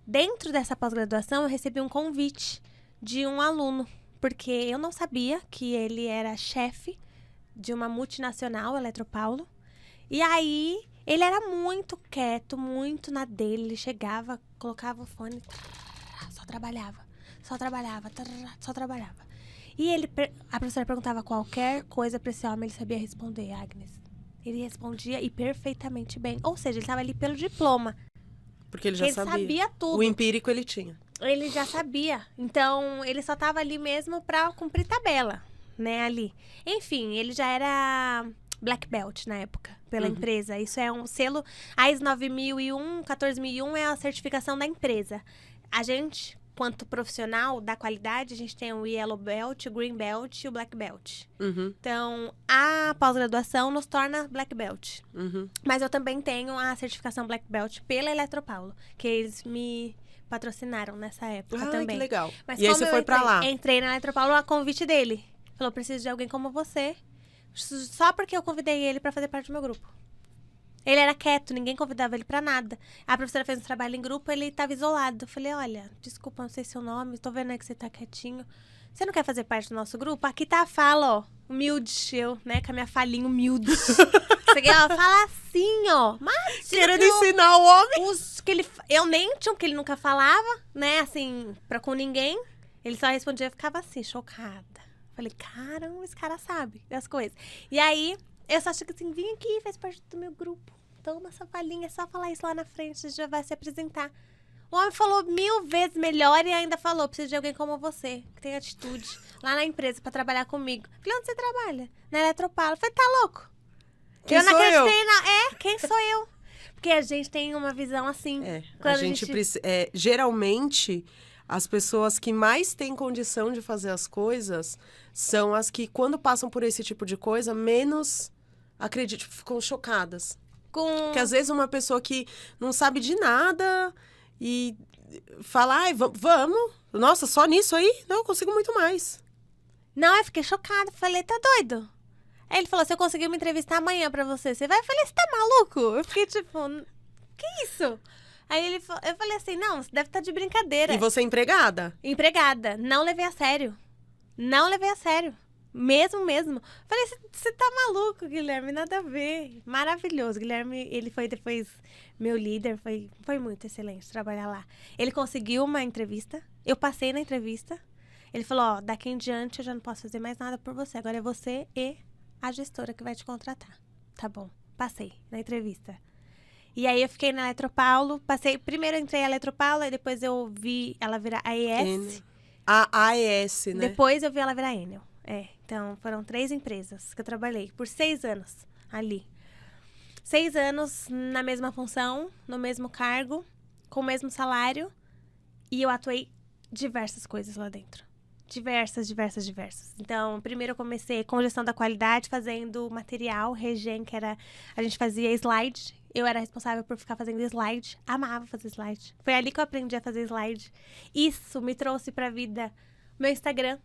Dentro dessa pós-graduação, eu recebi um convite de um aluno, porque eu não sabia que ele era chefe de uma multinacional, Eletropaulo. E aí, ele era muito quieto, muito na dele. Ele chegava, colocava o fone, só trabalhava. E a professora perguntava qualquer coisa para esse homem, ele sabia responder, Agnes. Ele respondia e perfeitamente bem. Ou seja, ele estava ali pelo diploma. Porque ele já sabia. Ele sabia tudo. O empírico ele tinha. Ele já sabia. Então, ele só estava ali mesmo para cumprir tabela, né, ali. Enfim, ele já era Black Belt na época, pela empresa. Isso é um selo... A ISO 9001, 14001 é a certificação da empresa. A gente... Quanto profissional da qualidade, a gente tem o Yellow Belt, o Green Belt e o Black Belt. Então, a pós-graduação nos torna Black Belt. Mas eu também tenho a certificação Black Belt pela Eletropaulo, que eles me patrocinaram nessa época também. Que legal. Mas E aí você foi pra lá? Entrei na Eletropaulo a convite dele. Falou, preciso de alguém como você. Só porque eu convidei ele pra fazer parte do meu grupo. Ele era quieto, ninguém convidava ele pra nada. A professora fez um trabalho em grupo, ele tava isolado. Eu falei, olha, desculpa, não sei seu nome, tô vendo aí que você tá quietinho. Você não quer fazer parte do nosso grupo? Aqui tá a fala, ó, humilde, eu, né, com a minha falinha humilde. Cheguei, ó, fala assim, ó. Mas querendo ensinar o homem. Eu nem tinha, porque ele nunca falava, né, assim, com ninguém. Ele só respondia e ficava assim, chocada. Falei, caramba, esse cara sabe das coisas. E aí, eu só achei que assim, vim aqui, faz parte do meu grupo. Toma essa falinha, é só falar isso lá na frente, você já vai se apresentar. O homem falou 1000 vezes melhor e ainda falou, preciso de alguém como você, que tem atitude, lá na empresa pra trabalhar comigo. Falei, onde você trabalha? Na Eletropaulo. Falei, tá louco? Quem sou eu? Quem sou eu? Porque a gente tem uma visão assim. Geralmente, as pessoas que mais têm condição de fazer as coisas são as que, quando passam por esse tipo de coisa, menos, acredito, ficam chocadas. Porque às vezes uma pessoa que não sabe de nada e fala, ai, vamos, nossa, só nisso aí? Não, eu consigo muito mais. Não, eu fiquei chocada. Falei, tá doido? Aí ele falou, se eu conseguir uma entrevista amanhã pra você, você vai? Eu falei, você tá maluco? Eu fiquei tipo, que isso? Aí eu falei assim, não, você deve estar de brincadeira. E você é empregada? Empregada. Não levei a sério. Não levei a sério. Mesmo. Falei, você tá maluco, Guilherme? Nada a ver. Maravilhoso. Guilherme, ele foi depois meu líder. Foi muito excelente trabalhar lá. Ele conseguiu uma entrevista. Eu passei na entrevista. Ele falou, ó, daqui em diante eu já não posso fazer mais nada por você. Agora é você e a gestora que vai te contratar. Tá bom. Passei na entrevista. E aí eu fiquei na Eletropaulo. Primeiro eu entrei na Eletropaulo, e depois eu vi ela virar AES. A AES, né? Depois eu vi ela virar Enel. Então foram 3 empresas que eu trabalhei por 6 anos ali. 6 anos na mesma função, no mesmo cargo, com o mesmo salário. E eu atuei diversas coisas lá dentro. Diversas. Então, primeiro eu comecei com gestão da qualidade, fazendo material, regen, que era... A gente fazia slide. Eu era responsável por ficar fazendo slide. Amava fazer slide. Foi ali que eu aprendi a fazer slide. Isso me trouxe pra vida meu Instagram.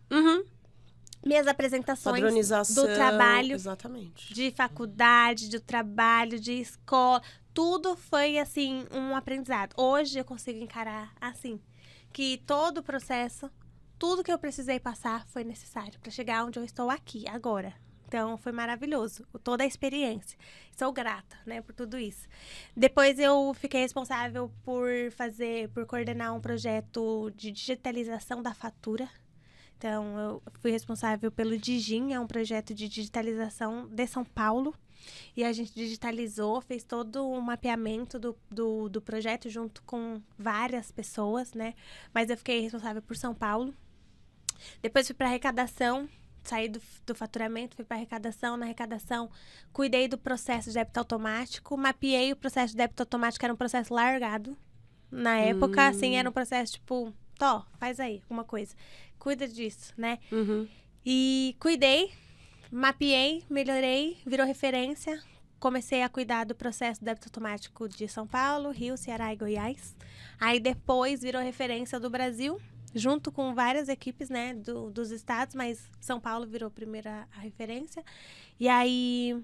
Minhas apresentações Padronização, do trabalho. Exatamente. De faculdade, do trabalho, de escola. Tudo foi, assim, um aprendizado. Hoje eu consigo encarar assim, que todo o processo, tudo que eu precisei passar foi necessário para chegar onde eu estou aqui, agora. Então, foi maravilhoso, toda a experiência. Sou grata, né, por tudo isso. Depois eu fiquei responsável por coordenar um projeto de digitalização da fatura. Então, eu fui responsável pelo Digim, é um projeto de digitalização de São Paulo. E a gente digitalizou, fez todo um mapeamento do projeto junto com várias pessoas, né? Mas eu fiquei responsável por São Paulo. Depois fui para arrecadação, saí do faturamento, fui para arrecadação. Na arrecadação, cuidei do processo de débito automático, mapeei o processo de débito automático, era um processo largado. Na época, assim, era um processo tipo, faz aí, alguma coisa. Cuida disso, né? E cuidei, mapeei, melhorei, virou referência. Comecei a cuidar do processo de débito automático de São Paulo, Rio, Ceará e Goiás. Aí depois virou referência do Brasil, junto com várias equipes, né, dos estados, mas São Paulo virou primeira a referência. E aí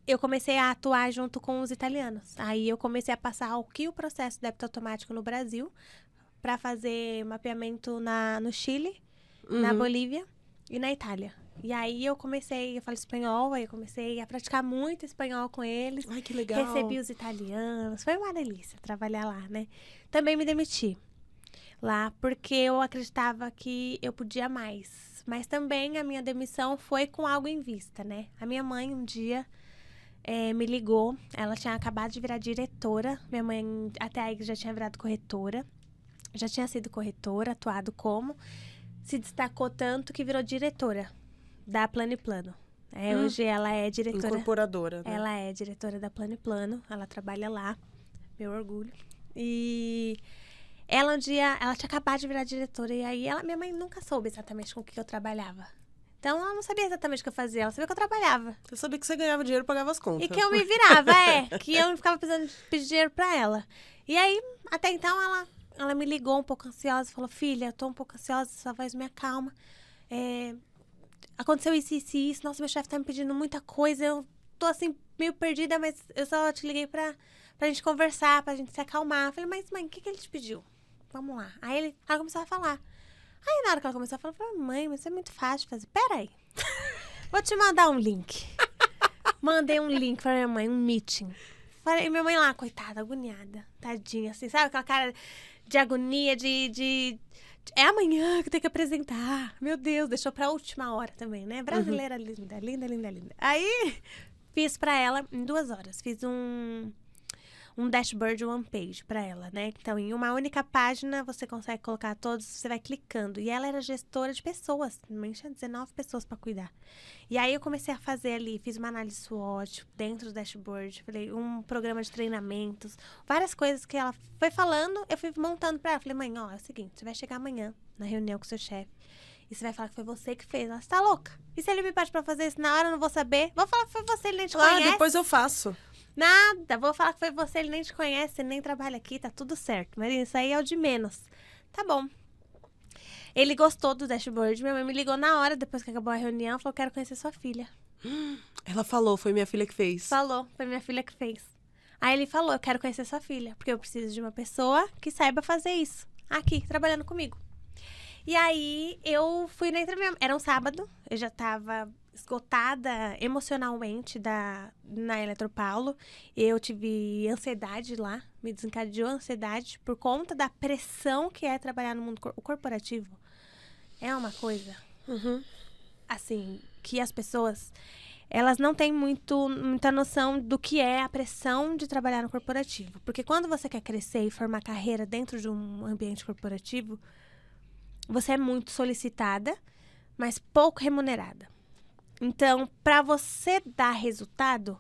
eu comecei a atuar junto com os italianos. Aí eu comecei a passar o processo de débito automático no Brasil, para fazer mapeamento no Chile, na Bolívia e na Itália. E aí eu falo espanhol, aí eu comecei a praticar muito espanhol com eles. Ai, que legal. Recebi os italianos, foi uma delícia trabalhar lá, né? Também me demiti lá, porque eu acreditava que eu podia mais. Mas também a minha demissão foi com algo em vista, né? A minha mãe um dia me ligou, ela tinha acabado de virar diretora, minha mãe até aí já tinha virado corretora. Já tinha sido corretora, atuado como, se destacou tanto que virou diretora da Plano e Plano. Hoje ela é diretora... Incorporadora, né? Ela é diretora da Plano e Plano, ela trabalha lá, meu orgulho. E ela um dia, ela tinha acabado de virar diretora, e aí minha mãe nunca soube exatamente com o que eu trabalhava. Então, ela não sabia exatamente o que eu fazia, ela sabia que eu trabalhava. Você sabia que você ganhava dinheiro e pagava as contas. E que eu me virava, que eu não ficava precisando pedir dinheiro pra ela. E aí, até então, ela me ligou um pouco ansiosa, falou, filha, eu tô um pouco ansiosa, sua voz me acalma. Aconteceu isso, nossa, meu chefe tá me pedindo muita coisa, eu tô assim, meio perdida, mas eu só te liguei pra gente conversar, pra gente se acalmar. Eu falei, mas mãe, o que ele te pediu? Vamos lá. Aí ela começou a falar. Aí na hora que ela começou a falar, eu falei, mãe, mas isso é muito fácil de fazer. Peraí, vou te mandar um link. Mandei um link pra minha mãe, um meeting. Falei, minha mãe lá, coitada, agoniada, tadinha, assim, sabe? Aquela cara de agonia, é amanhã que tem que apresentar. Meu Deus, deixou pra última hora também, né? Brasileira linda. Aí, fiz pra ela em 2 horas. Fiz um dashboard one page pra ela, né? Então, em uma única página, você consegue colocar todos, você vai clicando. E ela era gestora de pessoas, também tinha 19 pessoas pra cuidar. E aí, eu comecei a fazer ali, fiz uma análise SWOT dentro do dashboard, falei, um programa de treinamentos, várias coisas que ela foi falando, eu fui montando pra ela. Falei, mãe, é o seguinte, você vai chegar amanhã na reunião com o seu chefe e você vai falar que foi você que fez. Ela, você tá louca? E se ele me pede pra fazer isso na hora, eu não vou saber? Vou falar que foi você, ele nem te conhece. Depois eu faço. Nada, vou falar que foi você, ele nem te conhece, ele nem trabalha aqui, tá tudo certo. Mas isso aí é o de menos. Tá bom. Ele gostou do dashboard. Minha mãe me ligou na hora, depois que acabou a reunião, falou, quero conhecer sua filha. Ela falou, foi minha filha que fez. Falou, foi minha filha que fez. Aí ele falou, eu quero conhecer sua filha, porque eu preciso de uma pessoa que saiba fazer isso. Aqui, trabalhando comigo. E aí, eu fui na entrevista. Era um sábado, eu já tava esgotada emocionalmente na Eletropaulo. Eu tive ansiedade lá, me desencadeou a ansiedade por conta da pressão que é trabalhar no mundo corporativo. É uma coisa, assim, que as pessoas, elas não têm muita noção do que é a pressão de trabalhar no corporativo. Porque quando você quer crescer e formar carreira dentro de um ambiente corporativo, você é muito solicitada, mas pouco remunerada. Então, para você dar resultado,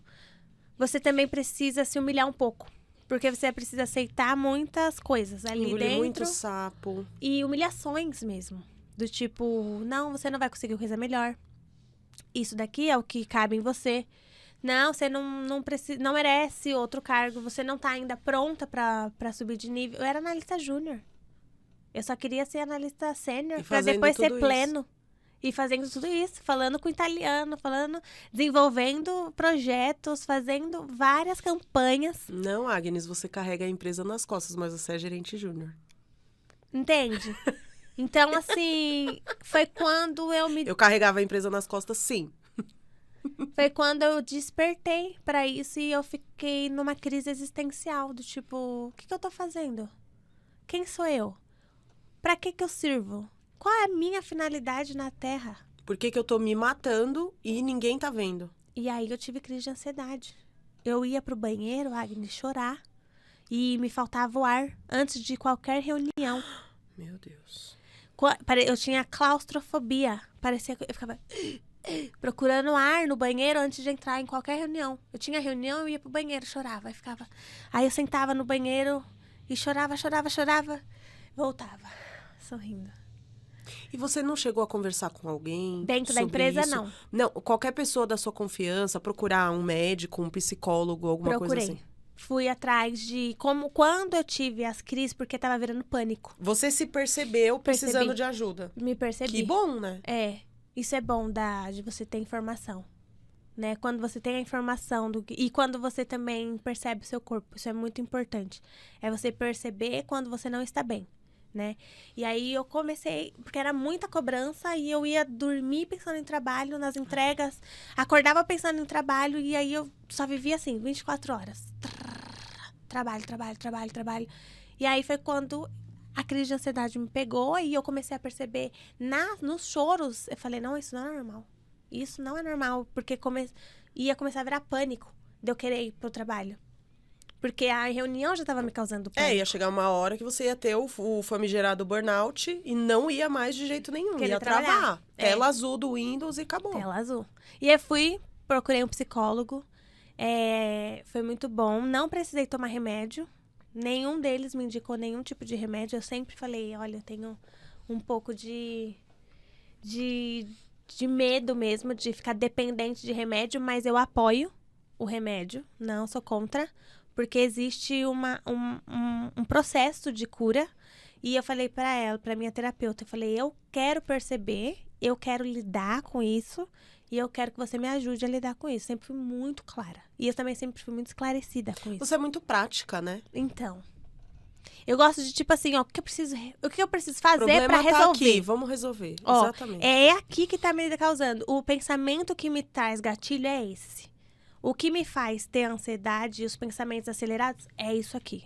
você também precisa se humilhar um pouco. Porque você precisa aceitar muitas coisas ali Engolir dentro. muito sapo. E humilhações mesmo. Do tipo, não, você não vai conseguir coisa melhor. Isso daqui é o que cabe em você. Não, você não merece outro cargo. Você não tá ainda pronta para subir de nível. Eu era analista júnior. Eu só queria ser analista sênior para depois ser pleno. E fazendo tudo isso, falando com italiano, desenvolvendo projetos, fazendo várias campanhas. Não, Agnes, você carrega a empresa nas costas, mas você é gerente júnior. Entende? Então, assim, foi quando eu carregava a empresa nas costas, sim. Foi quando eu despertei para isso e eu fiquei numa crise existencial, do tipo, o que eu tô fazendo? Quem sou eu? Pra que eu sirvo? Qual é a minha finalidade na Terra? Por que eu tô me matando e ninguém tá vendo? E aí eu tive crise de ansiedade. Eu ia pro banheiro, Agnes, chorar. E me faltava o ar antes de qualquer reunião. Meu Deus. Eu tinha claustrofobia. Parecia que eu ficava procurando ar no banheiro antes de entrar em qualquer reunião. Eu tinha reunião, eu ia pro banheiro, chorava. Aí eu sentava no banheiro e chorava. Voltava, sorrindo. E você não chegou a conversar com alguém dentro da empresa, isso? não. Não, qualquer pessoa da sua confiança, procurar um médico, um psicólogo, alguma coisa assim. Fui atrás de quando eu tive as crises, porque tava virando pânico. Você se percebeu precisando de ajuda. Me percebi. Que bom, né? Isso é bom de você ter informação. Né? Quando você tem a informação e quando você também percebe o seu corpo, isso é muito importante. É você perceber quando você não está bem. Né? E aí eu comecei, porque era muita cobrança e eu ia dormir pensando em trabalho, nas entregas, acordava pensando em trabalho e aí eu só vivia assim, 24 horas. Trabalho. E aí foi quando a crise de ansiedade me pegou e eu comecei a perceber nos choros, eu falei, não, isso não é normal. Isso não é normal, porque ia começar a virar pânico de eu querer ir pro trabalho. Porque a reunião já estava me causando pânico. Ia chegar uma hora que você ia ter o famigerado burnout e não ia mais de jeito nenhum. Ia travar. Tela azul do Windows e acabou. Tela azul. E eu procurei um psicólogo. Foi muito bom. Não precisei tomar remédio. Nenhum deles me indicou nenhum tipo de remédio. Eu sempre falei, olha, eu tenho um pouco de medo mesmo de ficar dependente de remédio, mas eu apoio o remédio. Não sou contra. Porque existe um processo de cura. E eu falei pra minha terapeuta, eu falei, eu quero perceber, eu quero lidar com isso e eu quero que você me ajude a lidar com isso. Sempre fui muito clara. E eu também sempre fui muito esclarecida com isso. Você é muito prática, né? Então, eu gosto de tipo assim, ó, o que eu preciso fazer pra resolver? Tá aqui, vamos resolver. Exatamente. É aqui que tá me causando. O pensamento que me traz gatilho é esse. O que me faz ter ansiedade e os pensamentos acelerados é isso aqui.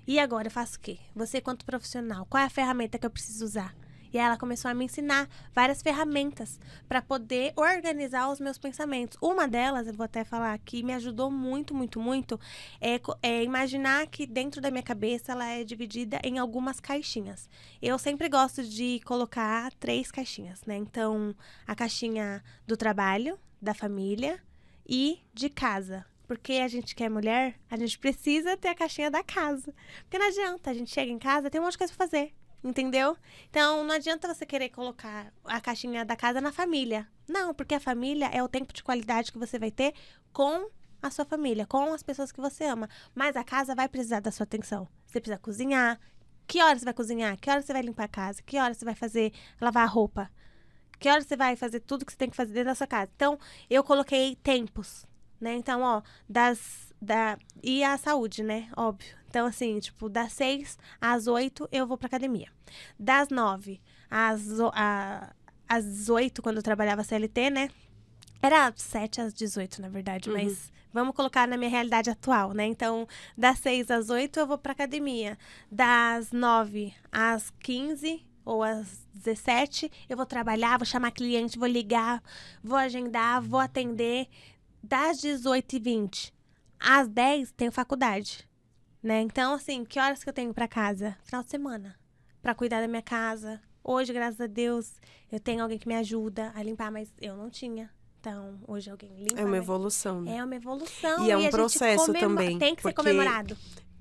E agora eu faço o quê? Você, quanto profissional, qual é a ferramenta que eu preciso usar? E aí ela começou a me ensinar várias ferramentas para poder organizar os meus pensamentos. Uma delas, eu vou até falar aqui, me ajudou muito, é imaginar que dentro da minha cabeça ela é dividida em algumas caixinhas. Eu sempre gosto de colocar 3 caixinhas, né? Então, a caixinha do trabalho, da família e de casa. Porque a gente que é mulher, a gente precisa ter a caixinha da casa. Porque não adianta, a gente chega em casa, tem um monte de coisa pra fazer. Entendeu? Então, não adianta você querer colocar a caixinha da casa na família. Não, porque a família é o tempo de qualidade que você vai ter com a sua família, com as pessoas que você ama. Mas a casa vai precisar da sua atenção. Você precisa cozinhar, Que horas você vai cozinhar? Que horas você vai limpar a casa? Que horas você vai lavar a roupa? Que horas você vai fazer tudo que você tem que fazer dentro da sua casa? Então, eu coloquei tempos, né? Então, ó, e a saúde, né? Óbvio. Então, assim, tipo, das 6 às 8 eu vou pra academia. Das 9 às 8, quando eu trabalhava CLT, né? Era 7 às 18, na verdade, mas vamos colocar na minha realidade atual, né? Então, das 6 às 8 eu vou pra academia. Das 9 às 15 ou às 17, eu vou trabalhar, vou chamar cliente, vou ligar, vou agendar, vou atender. Das 18h20 às 10, tenho faculdade, né? Então, assim, que horas que eu tenho pra casa? Final de semana. Pra cuidar da minha casa. Hoje, graças a Deus, eu tenho alguém que me ajuda a limpar, mas eu não tinha. Então, hoje alguém limpa. É uma evolução, né? É uma evolução. E é um a gente processo também. Tem que ser porque comemorado.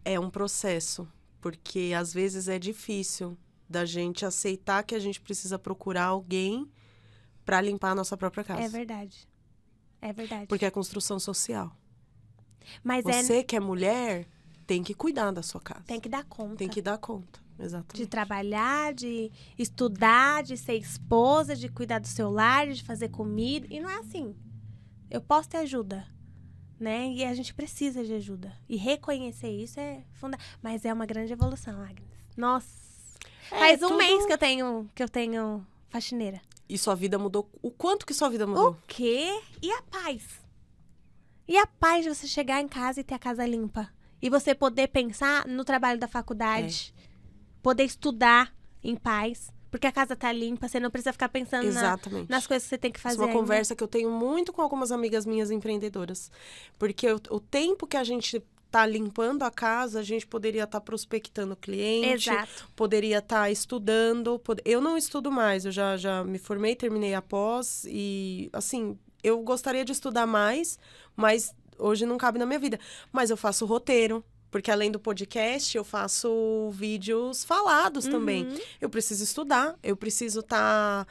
É um processo. Porque, às vezes, é difícil da gente aceitar que a gente precisa procurar alguém pra limpar a nossa própria casa. É verdade. É verdade. Porque é construção social. Mas Você que é mulher, tem que cuidar da sua casa. tem que dar conta. Tem que dar conta, De exatamente. trabalhar, de estudar, de ser esposa, de cuidar do seu lar, de fazer comida. E não é assim. Eu posso ter ajuda, né? E a gente precisa de ajuda. E reconhecer isso é fundamental. Mas é uma grande evolução, Agnes. Nossa. Faz um mês que eu tenho faxineira. E sua vida mudou? O quanto que sua vida mudou? O quê? E a paz? E a paz de você chegar em casa e ter a casa limpa? E você poder pensar no trabalho da faculdade. Poder estudar em paz. Porque a casa tá limpa, você não precisa ficar pensando Exatamente. nas coisas que você tem que fazer. Isso é uma ainda. conversa que eu tenho muito com algumas amigas minhas empreendedoras. Porque o tempo que a gente tá limpando a casa, a gente poderia estar prospectando cliente. Exato. Poderia estar estudando. Eu não estudo mais, eu já me formei, terminei a pós. E, assim, eu gostaria de estudar mais, mas hoje não cabe na minha vida. Mas eu faço roteiro. Porque além do podcast, eu faço vídeos falados também. Eu preciso estudar, eu preciso estar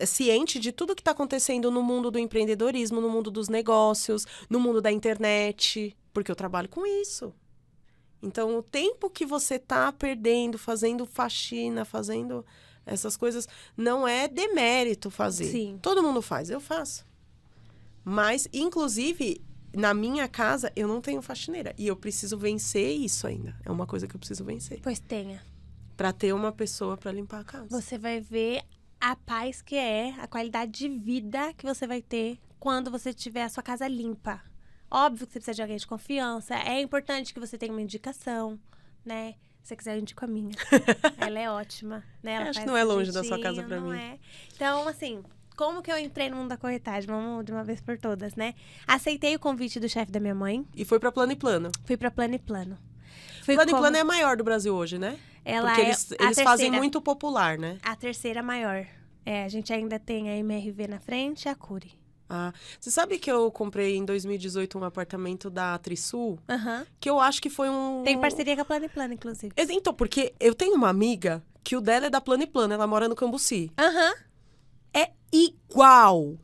ciente de tudo que está acontecendo no mundo do empreendedorismo, no mundo dos negócios, no mundo da internet, porque eu trabalho com isso. Então, o tempo que você está perdendo, fazendo faxina, fazendo essas coisas, não é demérito fazer. Sim. Todo mundo faz, eu faço. Mas, inclusive, na minha casa, eu não tenho faxineira. E eu preciso vencer isso ainda. É uma coisa que eu preciso vencer. Pois tenha. Pra ter uma pessoa pra limpar a casa. Você vai ver a paz que é, a qualidade de vida que você vai ter quando você tiver a sua casa limpa. Óbvio que você precisa de alguém de confiança. É importante que você tenha uma indicação, né? Se você quiser, eu indico a minha. Ela é ótima, né? Ela Acho que faz não é longe da jeitinho, sua casa pra não mim. É. Então, assim, como que eu entrei no mundo da corretagem? Vamos de uma vez por todas, né? Aceitei o convite do chefe da minha mãe. E foi pra Plano e Plano. Fui pra Plano e Plano. Plano e Plano é a maior do Brasil hoje, né? Ela Porque é eles fazem muito popular, né? a terceira maior. A gente ainda tem a MRV na frente e a Cury. Ah, você sabe que eu comprei em 2018 um apartamento da Trisul? Aham. Que eu acho que foi um... Tem parceria com a Plano e Plano, inclusive. Então, porque eu tenho uma amiga que o dela é da Plano e Plano. Ela mora no Cambuci. Aham. É igual.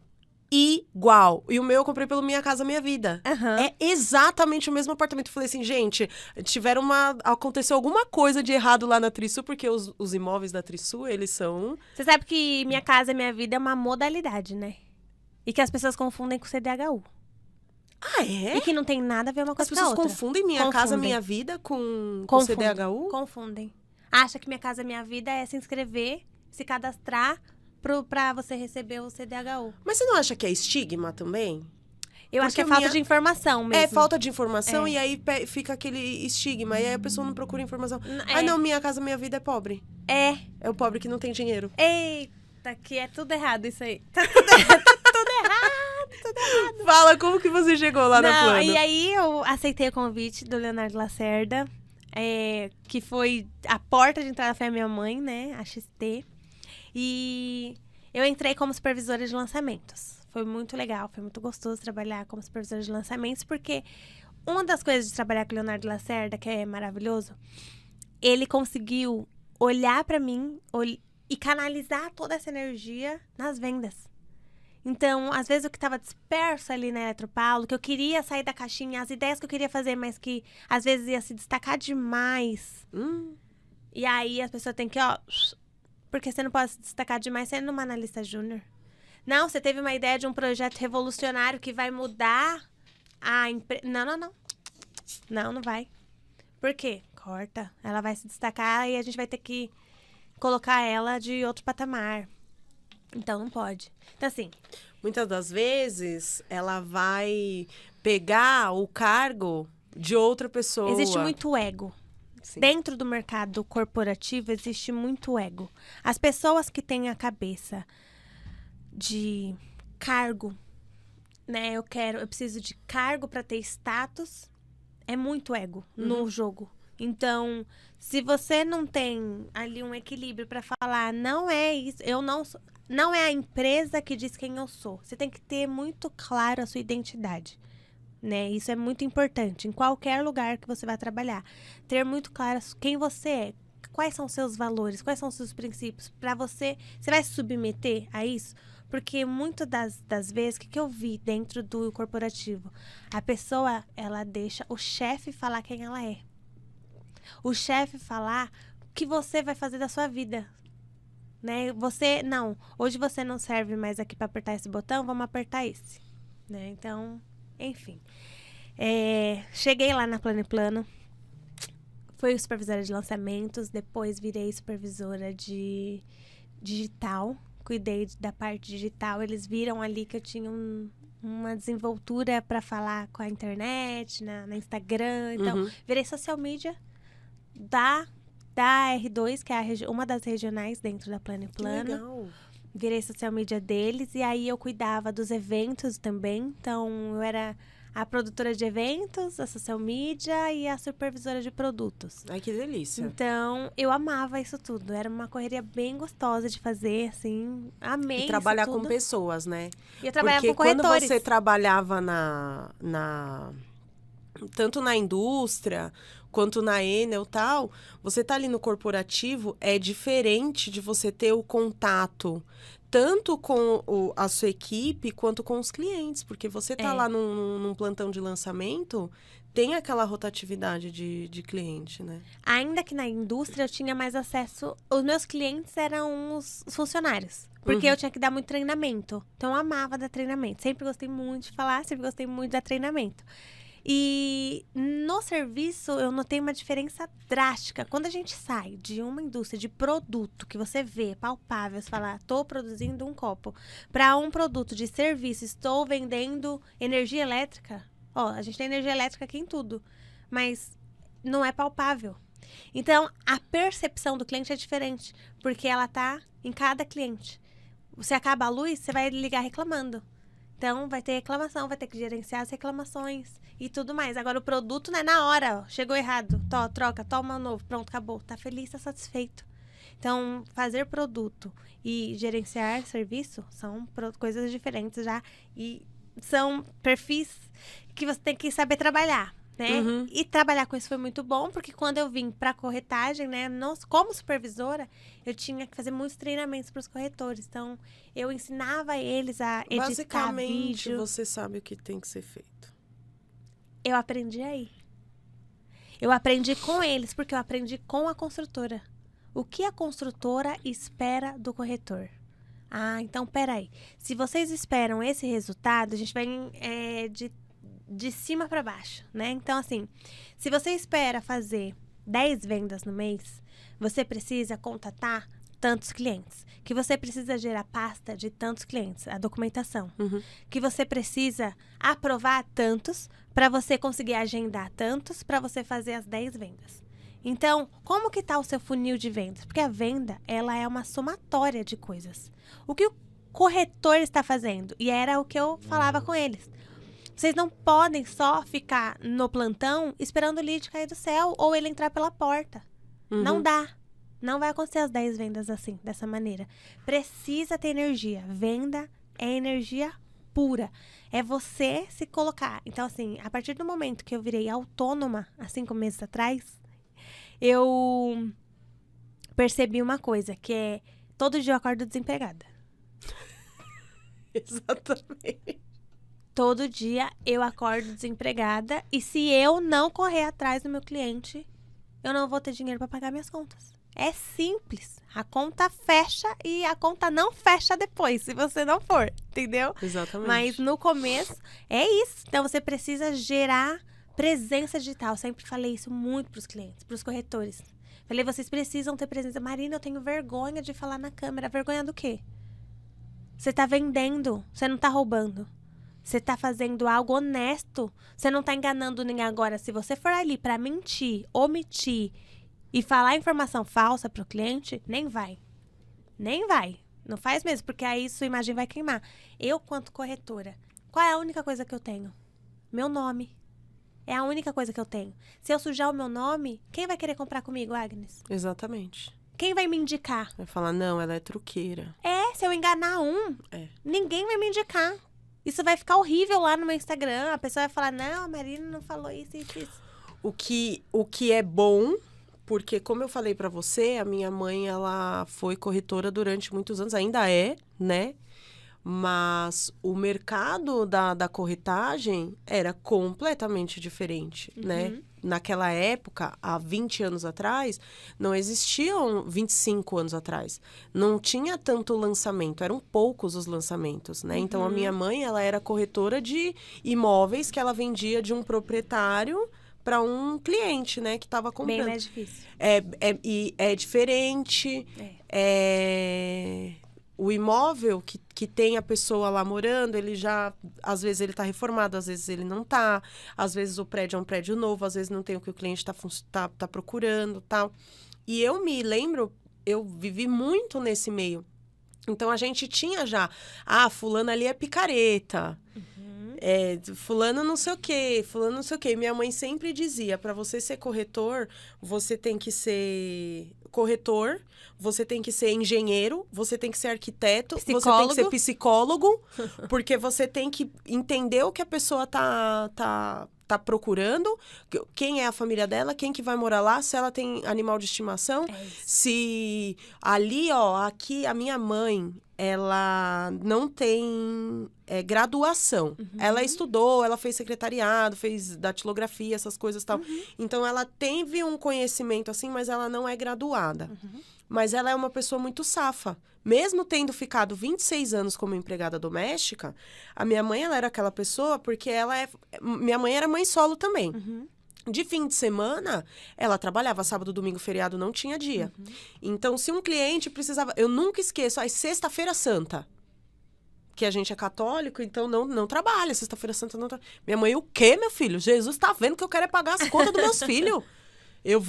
Igual. E o meu eu comprei pelo Minha Casa Minha Vida. Aham. É exatamente o mesmo apartamento. Eu falei assim, gente, aconteceu alguma coisa de errado lá na Trisul, porque os imóveis da Trisul, eles são... Você sabe que Minha Casa Minha Vida é uma modalidade, né? E que as pessoas confundem com CDHU. Ah, é? E que não tem nada a ver uma As coisa com a pessoas outra. confundem Minha Casa Confundem. Minha Vida com Confundem. CDHU? Confundem. Acha que Minha Casa Minha Vida é se inscrever, se cadastrar pra você receber o CDHU. Mas você não acha que é estigma também? Eu acho que é Porque falta de informação mesmo. É falta de informação É. e aí fica aquele estigma. E aí a pessoa não procura informação. É. Ah, não, Minha Casa Minha Vida é pobre. É. É o pobre que não tem dinheiro. Eita, que é tudo errado isso aí. Fala, como que você chegou lá na Plano? E aí eu aceitei o convite do Leonardo Lacerda, que foi a porta de entrada foi a minha mãe, né, a XT. E eu entrei como supervisora de lançamentos. Foi muito legal, foi muito gostoso trabalhar como supervisora de lançamentos, porque uma das coisas de trabalhar com o Leonardo Lacerda, que é maravilhoso, ele conseguiu olhar pra mim e canalizar toda essa energia nas vendas. Então, às vezes o que estava disperso ali na Eletropaulo, que eu queria sair da caixinha, as ideias que eu queria fazer, mas que às vezes ia se destacar demais. E aí as pessoas têm que, ó... Porque você não pode se destacar demais sendo uma analista júnior. Não, você teve uma ideia de um projeto revolucionário que vai mudar a empresa. Não. Não vai. Por quê? Corta. Ela vai se destacar e a gente vai ter que colocar ela de outro patamar. Então, não pode. Então, assim... Muitas das vezes, ela vai pegar o cargo de outra pessoa. Existe muito ego. Sim. Dentro do mercado corporativo, existe muito ego. As pessoas que têm a cabeça de cargo, né? Eu preciso de cargo para ter status. É muito ego no jogo. Então, se você não tem ali um equilíbrio para falar, não é isso, não é a empresa que diz quem eu sou. Você tem que ter muito claro a sua identidade, né? Isso é muito importante em qualquer lugar que você vai trabalhar. Ter muito claro quem você é, quais são os seus valores, quais são os seus princípios. Para você vai se submeter a isso? Porque muitas das vezes, o que eu vi dentro do corporativo? A pessoa, ela deixa o chefe falar quem ela é. O chefe falar o que você vai fazer da sua vida. Né? Hoje você não serve mais aqui para apertar esse botão, vamos apertar esse. Né? Então, enfim. Cheguei lá na Plano. Fui supervisora de lançamentos, depois virei supervisora de digital. Cuidei da parte digital, eles viram ali que eu tinha uma desenvoltura para falar com a internet, na Instagram. Então, virei social media da R2, que é uma das regionais dentro da Plano. Legal. Virei social media deles e aí eu cuidava dos eventos também. Então, eu era a produtora de eventos, a social media e a supervisora de produtos. Ai, que delícia. Então, eu amava isso tudo. Era uma correria bem gostosa de fazer, assim. Amei. E trabalhar isso tudo. com pessoas, né? E eu trabalhava com Porque corretores. quando você trabalhava tanto na indústria quanto na Enel e tal, você tá ali no corporativo, é diferente de você ter o contato tanto com a sua equipe quanto com os clientes, porque você tá lá num plantão de lançamento, tem aquela rotatividade de cliente, né? Ainda que na indústria eu tinha mais acesso, os meus clientes eram os funcionários, porque eu tinha que dar muito treinamento. Então eu amava dar treinamento, sempre gostei muito de falar, sempre gostei muito de dar treinamento. E no serviço eu notei uma diferença drástica. Quando a gente sai de uma indústria de produto que você vê, palpável, você fala, estou produzindo um copo, para um produto de serviço, estou vendendo energia elétrica. Ó, a gente tem energia elétrica aqui em tudo, mas não é palpável. Então, a percepção do cliente é diferente, porque ela tá em cada cliente. Se acaba a luz, você vai ligar reclamando. Então, vai ter reclamação, vai ter que gerenciar as reclamações e tudo mais. Agora, o produto não é na hora, ó, chegou errado, troca, toma um novo, pronto, acabou. Tá feliz, tá satisfeito. Então, fazer produto e gerenciar serviço são coisas diferentes já. E são perfis que você tem que saber trabalhar, né? E trabalhar com isso foi muito bom, porque quando eu vim pra corretagem, né, como supervisora, eu tinha que fazer muitos treinamentos para os corretores. Então, eu ensinava eles a editar Basicamente, vídeo. você sabe o que tem que ser feito. Eu aprendi aí. Eu aprendi com eles, porque eu aprendi com a construtora. O que a construtora espera do corretor? Ah, então, peraí. Se vocês esperam esse resultado, a gente vai de cima para baixo, né? Então, assim, se você espera fazer 10 vendas no mês, você precisa contatar tantos clientes. Que você precisa gerar pasta de tantos clientes, a documentação. Que você precisa aprovar tantos para você conseguir agendar tantos para você fazer as 10 vendas. Então, como que tá o seu funil de vendas? Porque a venda, ela é uma somatória de coisas. O que o corretor está fazendo? E era o que eu falava com eles. Vocês não podem só ficar no plantão esperando o lead cair do céu ou ele entrar pela porta. Não dá. Não vai acontecer as 10 vendas assim, dessa maneira. Precisa ter energia. Venda é energia pura. É você se colocar. Então, assim, a partir do momento que eu virei autônoma, há 5 meses atrás, eu percebi uma coisa, que é todo dia eu acordo desempregada. Exatamente. Todo dia eu acordo desempregada e se eu não correr atrás do meu cliente, eu não vou ter dinheiro para pagar minhas contas. É simples. A conta fecha e a conta não fecha depois, se você não for, entendeu? Exatamente. Mas no começo é isso. Então você precisa gerar presença digital. Sempre falei isso muito pros clientes, pros corretores. Falei, vocês precisam ter presença. Marina, eu tenho vergonha de falar na câmera. Vergonha do quê? Você tá vendendo, você não tá roubando. Você tá fazendo algo honesto. Você não tá enganando ninguém. Agora, se você for ali pra mentir, omitir e falar informação falsa pro cliente, nem vai. Nem vai. Não faz mesmo, porque aí sua imagem vai queimar. Eu, quanto corretora, qual é a única coisa que eu tenho? Meu nome. É a única coisa que eu tenho. Se eu sujar o meu nome, quem vai querer comprar comigo, Agnes? Exatamente. Quem vai me indicar? Vai falar, não, ela é truqueira. Se eu enganar ninguém vai me indicar. Isso vai ficar horrível lá no meu Instagram. A pessoa vai falar, não, a Marina não falou isso. O que é bom, porque como eu falei pra você, a minha mãe, ela foi corretora durante muitos anos, ainda é, né? Mas o mercado da corretagem era completamente diferente, né? Naquela época, há 20 anos atrás, não existiam 25 anos atrás. Não tinha tanto lançamento, eram poucos os lançamentos, né? Então, a minha mãe, ela era corretora de imóveis que ela vendia de um proprietário para um cliente, né? Que estava comprando. Bem mais difícil. É diferente. O imóvel que tem a pessoa lá morando, ele já... Às vezes ele está reformado, às vezes ele não está. Às vezes o prédio é um prédio novo, às vezes não tem o que o cliente tá procurando, tal. E eu me lembro, eu vivi muito nesse meio. Então, a gente tinha já... fulano ali é picareta. Fulano não sei o quê, fulano não sei o quê. Minha mãe sempre dizia, para você ser corretor, você tem que ser... corretor, você tem que ser engenheiro, você tem que ser arquiteto, você tem que ser psicólogo, porque você tem que entender o que a pessoa tá procurando, quem é a família dela, quem que vai morar lá, se ela tem animal de estimação, se ali, aqui a minha mãe, ela não tem graduação. Ela estudou, ela fez secretariado, fez datilografia, essas coisas e tal. Então, ela teve um conhecimento assim, mas ela não é graduada. Mas ela é uma pessoa muito safa. Mesmo tendo ficado 26 anos como empregada doméstica, a minha mãe, ela era aquela pessoa, porque minha mãe era mãe solo também. De fim de semana, ela trabalhava sábado, domingo, feriado, não tinha dia. Então, se um cliente precisava... Eu nunca esqueço, sexta-feira santa, que a gente é católico, então não trabalha. Sexta-feira santa não trabalha. Minha mãe, o quê, meu filho? Jesus tá vendo que eu quero pagar as contas dos meus filhos.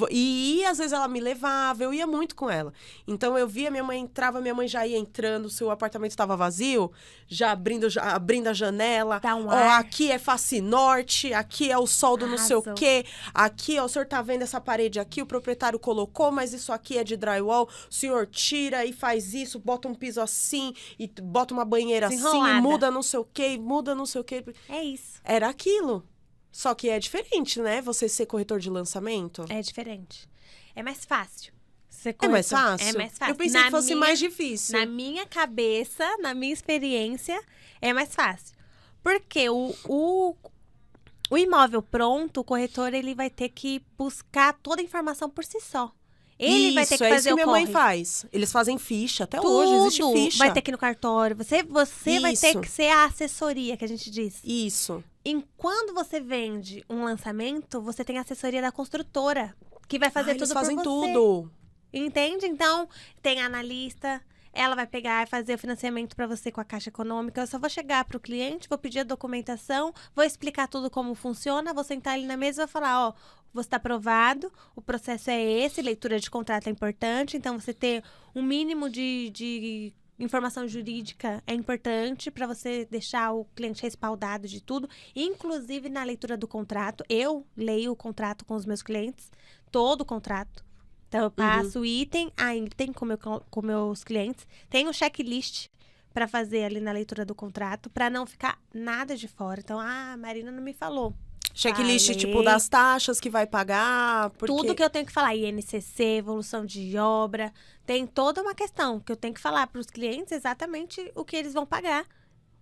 E às vezes ela me levava, eu ia muito com ela. Então eu via, minha mãe entrava, minha mãe já ia entrando, se o apartamento estava vazio, já abrindo a janela. Dá um ar. Aqui é face norte, aqui é o sol do não sei o quê. Aqui, o senhor tá vendo essa parede aqui, o proprietário colocou, mas isso aqui é de drywall. O senhor tira e faz isso, bota um piso assim, e bota uma banheira assim, muda não sei o quê, muda não sei o quê. É isso. Era aquilo. Só que é diferente, né? Você ser corretor de lançamento. É diferente. É mais fácil. É mais fácil? É mais fácil. Eu pensei que fosse mais difícil. Na minha cabeça, na minha experiência, é mais fácil. Porque o imóvel pronto, o corretor, ele vai ter que buscar toda a informação por si só. Ele vai ter que fazer isso que minha mãe faz. Eles fazem ficha, até hoje existe ficha. Vai ter que ir no cartório. Você vai ter que ser a assessoria, que a gente diz. Isso. Quando você vende um lançamento, você tem a assessoria da construtora, que vai fazer tudo por você. Eles fazem tudo. Entende? Então, tem a analista, ela vai pegar e fazer o financiamento para você com a Caixa Econômica. Eu só vou chegar para o cliente, vou pedir a documentação, vou explicar tudo como funciona, vou sentar ali na mesa e vou falar, você está aprovado, o processo é esse, leitura de contrato é importante, então você ter um mínimo de informação jurídica é importante para você deixar o cliente respaldado de tudo, inclusive na leitura do contrato. Eu leio o contrato com os meus clientes, todo o contrato. Então, eu passo item a item com meus clientes. Tem um checklist para fazer ali na leitura do contrato, para não ficar nada de fora. Então, a Marina não me falou. Checklist, tipo, das taxas que vai pagar. Tudo que eu tenho que falar, INCC, evolução de obra, tem toda uma questão que eu tenho que falar para os clientes exatamente o que eles vão pagar.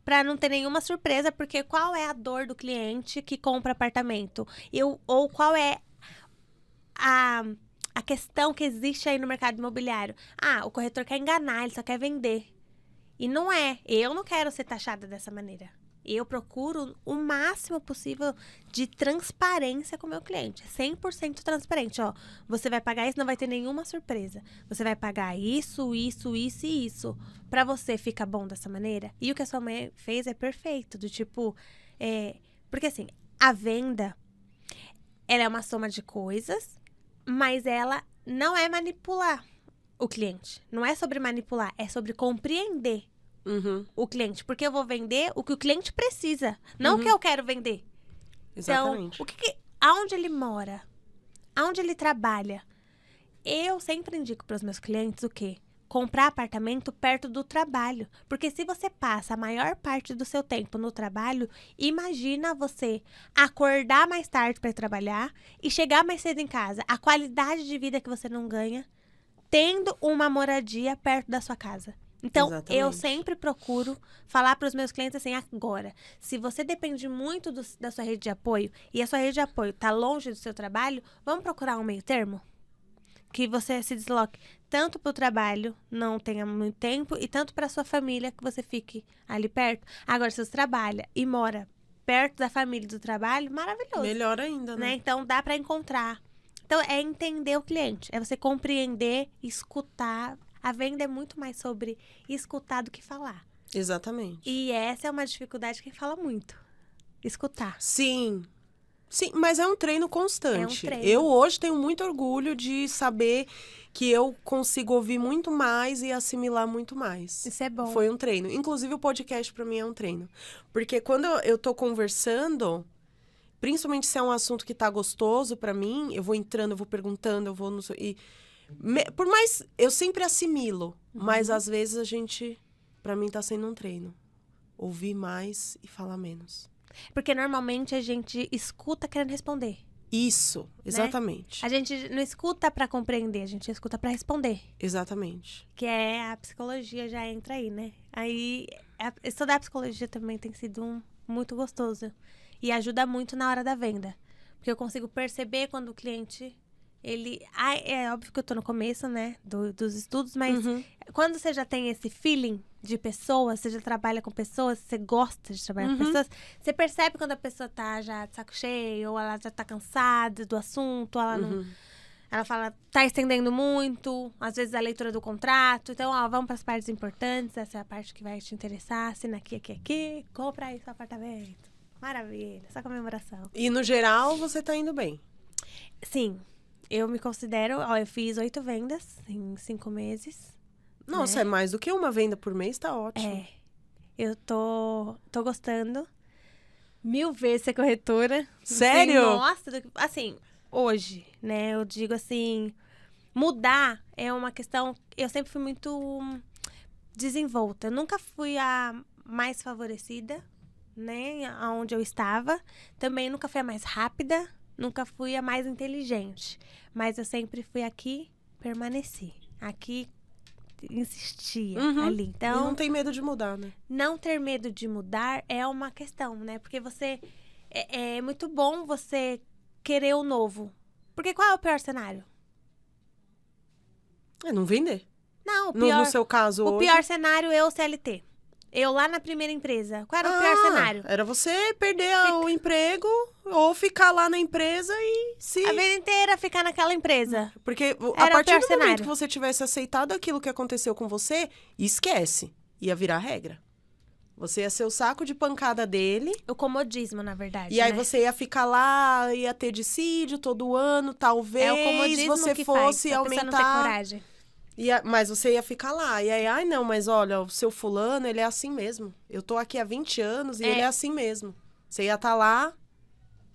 pra não ter nenhuma surpresa, porque qual é a dor do cliente que compra apartamento? Ou qual é a questão que existe aí no mercado imobiliário? Ah, o corretor quer enganar, ele só quer vender. E não é. Eu não quero ser taxada dessa maneira. Eu procuro o máximo possível de transparência com o meu cliente. 100% transparente. Ó, você vai pagar isso, não vai ter nenhuma surpresa. Você vai pagar isso, isso, isso e isso. Pra você ficar bom dessa maneira. E o que a sua mãe fez é perfeito. Do tipo... porque assim, a venda, ela é uma soma de coisas, mas ela não é manipular o cliente. Não é sobre manipular, é sobre compreender o cliente. Porque eu vou vender o que o cliente precisa, não o que eu quero vender. Exatamente. Então, aonde ele mora, aonde ele trabalha. Eu sempre indico para os meus clientes o quê? Comprar apartamento perto do trabalho. Porque se você passa a maior parte do seu tempo no trabalho, imagina você acordar mais tarde para ir trabalhar e chegar mais cedo em casa. A qualidade de vida que você não ganha tendo uma moradia perto da sua casa. Então, Exatamente. eu sempre procuro falar para os meus clientes assim, agora, se você depende muito da sua rede de apoio e a sua rede de apoio está longe do seu trabalho, vamos procurar um meio termo? Que você se desloque tanto para o trabalho, não tenha muito tempo, e tanto para sua família, que você fique ali perto. Agora, se você trabalha e mora perto da família e do trabalho, maravilhoso. Melhor ainda, né? Então, dá para encontrar. Então, é entender o cliente. É você compreender, escutar. A venda é muito mais sobre escutar do que falar. Exatamente. E essa é uma dificuldade que fala muito. Escutar. Sim. Sim, mas é um treino constante. É um treino. Eu hoje tenho muito orgulho de saber que eu consigo ouvir muito mais e assimilar muito mais. Isso é bom. Foi um treino. Inclusive, o podcast pra mim é um treino. Porque quando eu tô conversando, principalmente se é um assunto que tá gostoso pra mim, eu vou entrando, eu vou perguntando, eu vou... por mais... Eu sempre assimilo, mas às vezes a gente... Pra mim tá sendo um treino. Ouvir mais e falar menos. Porque normalmente a gente escuta querendo responder. Isso, exatamente. A gente não escuta pra compreender, a gente escuta pra responder. Exatamente. Que é a psicologia, já entra aí, né? Aí, estudar psicologia também tem sido muito gostoso. E ajuda muito na hora da venda. Porque eu consigo perceber quando o cliente, ele... é óbvio que eu tô no começo, né, dos estudos, mas quando você já tem esse feeling de pessoas, você já trabalha com pessoas, você gosta de trabalhar com pessoas, você percebe quando a pessoa tá já de saco cheio, ou ela já tá cansada do assunto, ela não... Ela fala, tá estendendo muito, às vezes a leitura do contrato. Então, ó, vamos para as partes importantes, essa é a parte que vai te interessar, assina aqui, compra aí seu apartamento. Maravilha, só comemoração. E no geral, você tá indo bem? Sim, eu me considero, eu fiz 8 vendas em 5 meses. Nossa, é mais do que uma venda por mês, tá ótimo. Eu tô gostando. 1000 vezes ser corretora. Sério? Assim, nossa, assim, hoje, né, eu digo assim, mudar é uma questão, eu sempre fui muito desenvolta. Eu nunca fui a mais favorecida, né, aonde eu estava. Também nunca fui a mais rápida, nunca fui a mais inteligente. Mas eu sempre fui aqui, permaneci. Aqui, insistia ali. Então, E não tem medo de mudar, né? não ter medo de mudar é uma questão, né? Porque você... É muito bom você querer o novo. Porque qual é o pior cenário? É não vender. Não, o pior... No seu caso o hoje... pior cenário é o CLT. Eu lá na primeira empresa. Qual era o pior cenário? Era você perder o emprego ou ficar lá na empresa e se... A vida inteira ficar naquela empresa. Porque Era a o partir pior do cenário. momento que você tivesse aceitado aquilo que aconteceu com você, esquece. Ia virar regra. Você ia ser o saco de pancada dele. O comodismo, na verdade, E aí né? você ia ficar lá, ia ter dissídio todo ano, talvez É o comodismo você que fosse faz, a pessoa não ter aumentar... coragem. Mas você ia ficar lá. E aí, ai não, mas olha, o seu fulano, ele é assim mesmo. Eu tô aqui há 20 anos e ele é assim mesmo. Você ia estar lá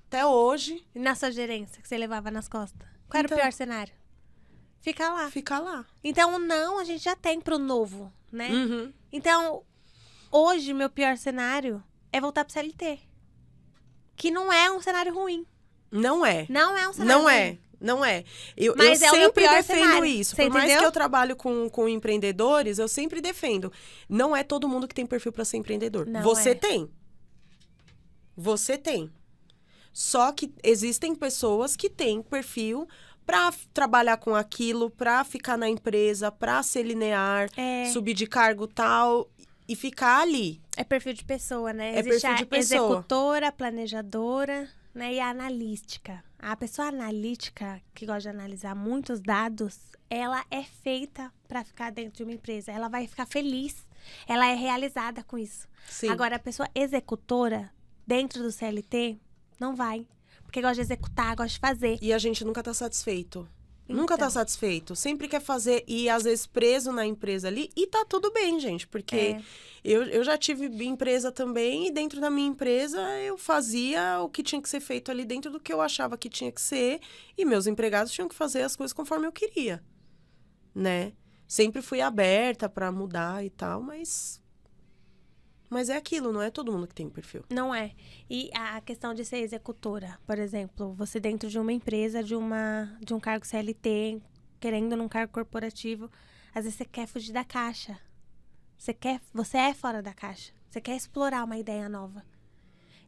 até hoje. E na sua gerência, que você levava nas costas? Qual era o Então. pior cenário? Ficar lá. Ficar lá. Então, o não, a gente já tem pro novo, né? Então, hoje, meu pior cenário é voltar pro CLT. Que não é um cenário ruim. Não é. Não é um cenário Não ruim. é. Não é. Eu Mas é o meu sempre pior defendo cenário. isso. Você Por mais entendeu? que eu trabalho com empreendedores, eu sempre defendo. Não é todo mundo que tem perfil para ser empreendedor. Não Você é. tem. Você tem. Só que existem pessoas que têm perfil para trabalhar com aquilo, para ficar na empresa, para ser linear, É. subir de cargo tal e ficar ali. É perfil de pessoa, né? É Existe perfil de a pessoa. executora, planejadora, né? E a analística. A pessoa analítica, que gosta de analisar muitos dados, ela é feita para ficar dentro de uma empresa. Ela vai ficar feliz. Ela é realizada com isso. Sim. Agora, a pessoa executora, dentro do CLT, não vai. Porque gosta de executar, gosta de fazer. E a gente nunca tá satisfeito. Nunca tá Então. satisfeito. Sempre quer fazer e às vezes preso na empresa ali. E tá tudo bem, gente. Porque É. eu já tive empresa também. E dentro da minha empresa eu fazia o que tinha que ser feito ali dentro do que eu achava que tinha que ser. E meus empregados tinham que fazer as coisas conforme eu queria. Né? Sempre fui aberta pra mudar e tal, mas é aquilo, não é todo mundo que tem perfil. Não é. E a questão de ser executora, por exemplo, você dentro de uma empresa, de um cargo CLT, querendo num cargo corporativo, às vezes você quer fugir da caixa. Você é fora da caixa. Você quer explorar uma ideia nova.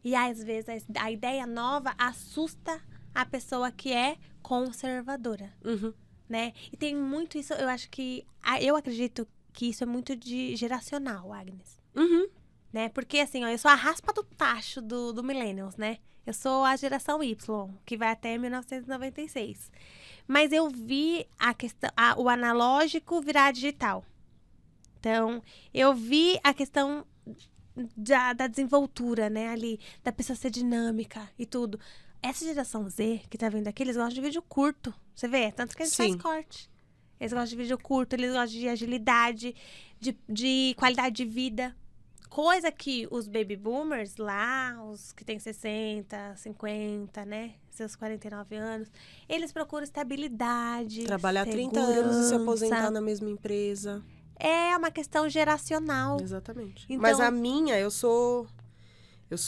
E às vezes a ideia nova assusta a pessoa que é conservadora, Uhum. né? E tem muito isso, eu acredito que isso é muito geracional, Agnes. Uhum. Né? Porque, assim, ó, eu sou a raspa do tacho do Millennials, né? Eu sou a geração Y, que vai até 1996. Mas eu vi o analógico virar digital. Então, eu vi a questão da desenvoltura, né? Ali, da pessoa ser dinâmica e tudo. Essa geração Z, que tá vindo aqui, eles gostam de vídeo curto. Você vê? Tanto que eles Sim. fazem corte. Eles gostam de vídeo curto, eles gostam de agilidade, de qualidade de vida. Coisa que os baby boomers lá, os que têm 60, 50, né? Seus 49 anos, eles procuram estabilidade. Trabalhar 30 anos e se aposentar segurança. na mesma empresa. É uma questão geracional. Exatamente. Então- Mas a minha, eu sou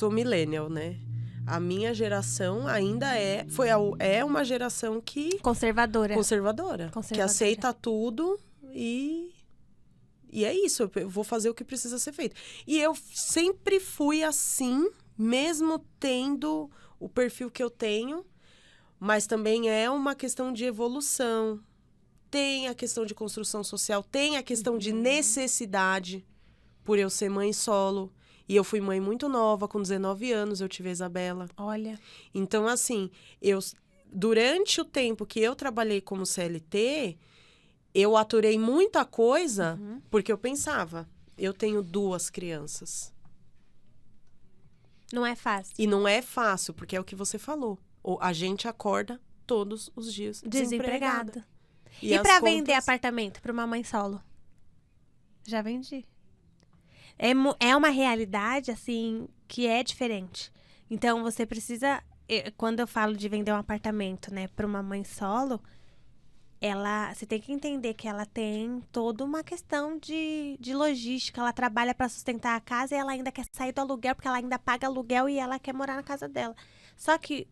millennial, né? A minha geração ainda é uma geração que Conservadora. conservadora, que Conservadora. aceita tudo e é isso, eu vou fazer o que precisa ser feito. E eu sempre fui assim, mesmo tendo o perfil que eu tenho, mas também é uma questão de evolução. Tem a questão de construção social, tem a questão de necessidade, por eu ser mãe solo. E eu fui mãe muito nova, com 19 anos eu tive a Isabela. Olha. Então, assim, durante o tempo que eu trabalhei como CLT, eu aturei muita coisa porque eu pensava, eu tenho 2 crianças. Não é fácil. E não é fácil, porque é o que você falou. A gente acorda todos os dias desempregada. Desempregado. E E as pra vender contas- apartamento pra uma mãe solo? Já vendi. É uma realidade, assim, que é diferente. Então, você precisa... Quando eu falo de vender um apartamento, né, pra uma mãe solo, você tem que entender que ela tem toda uma questão de logística. Ela trabalha pra sustentar a casa e ela ainda quer sair do aluguel, porque ela ainda paga aluguel e ela quer morar na casa dela. Só que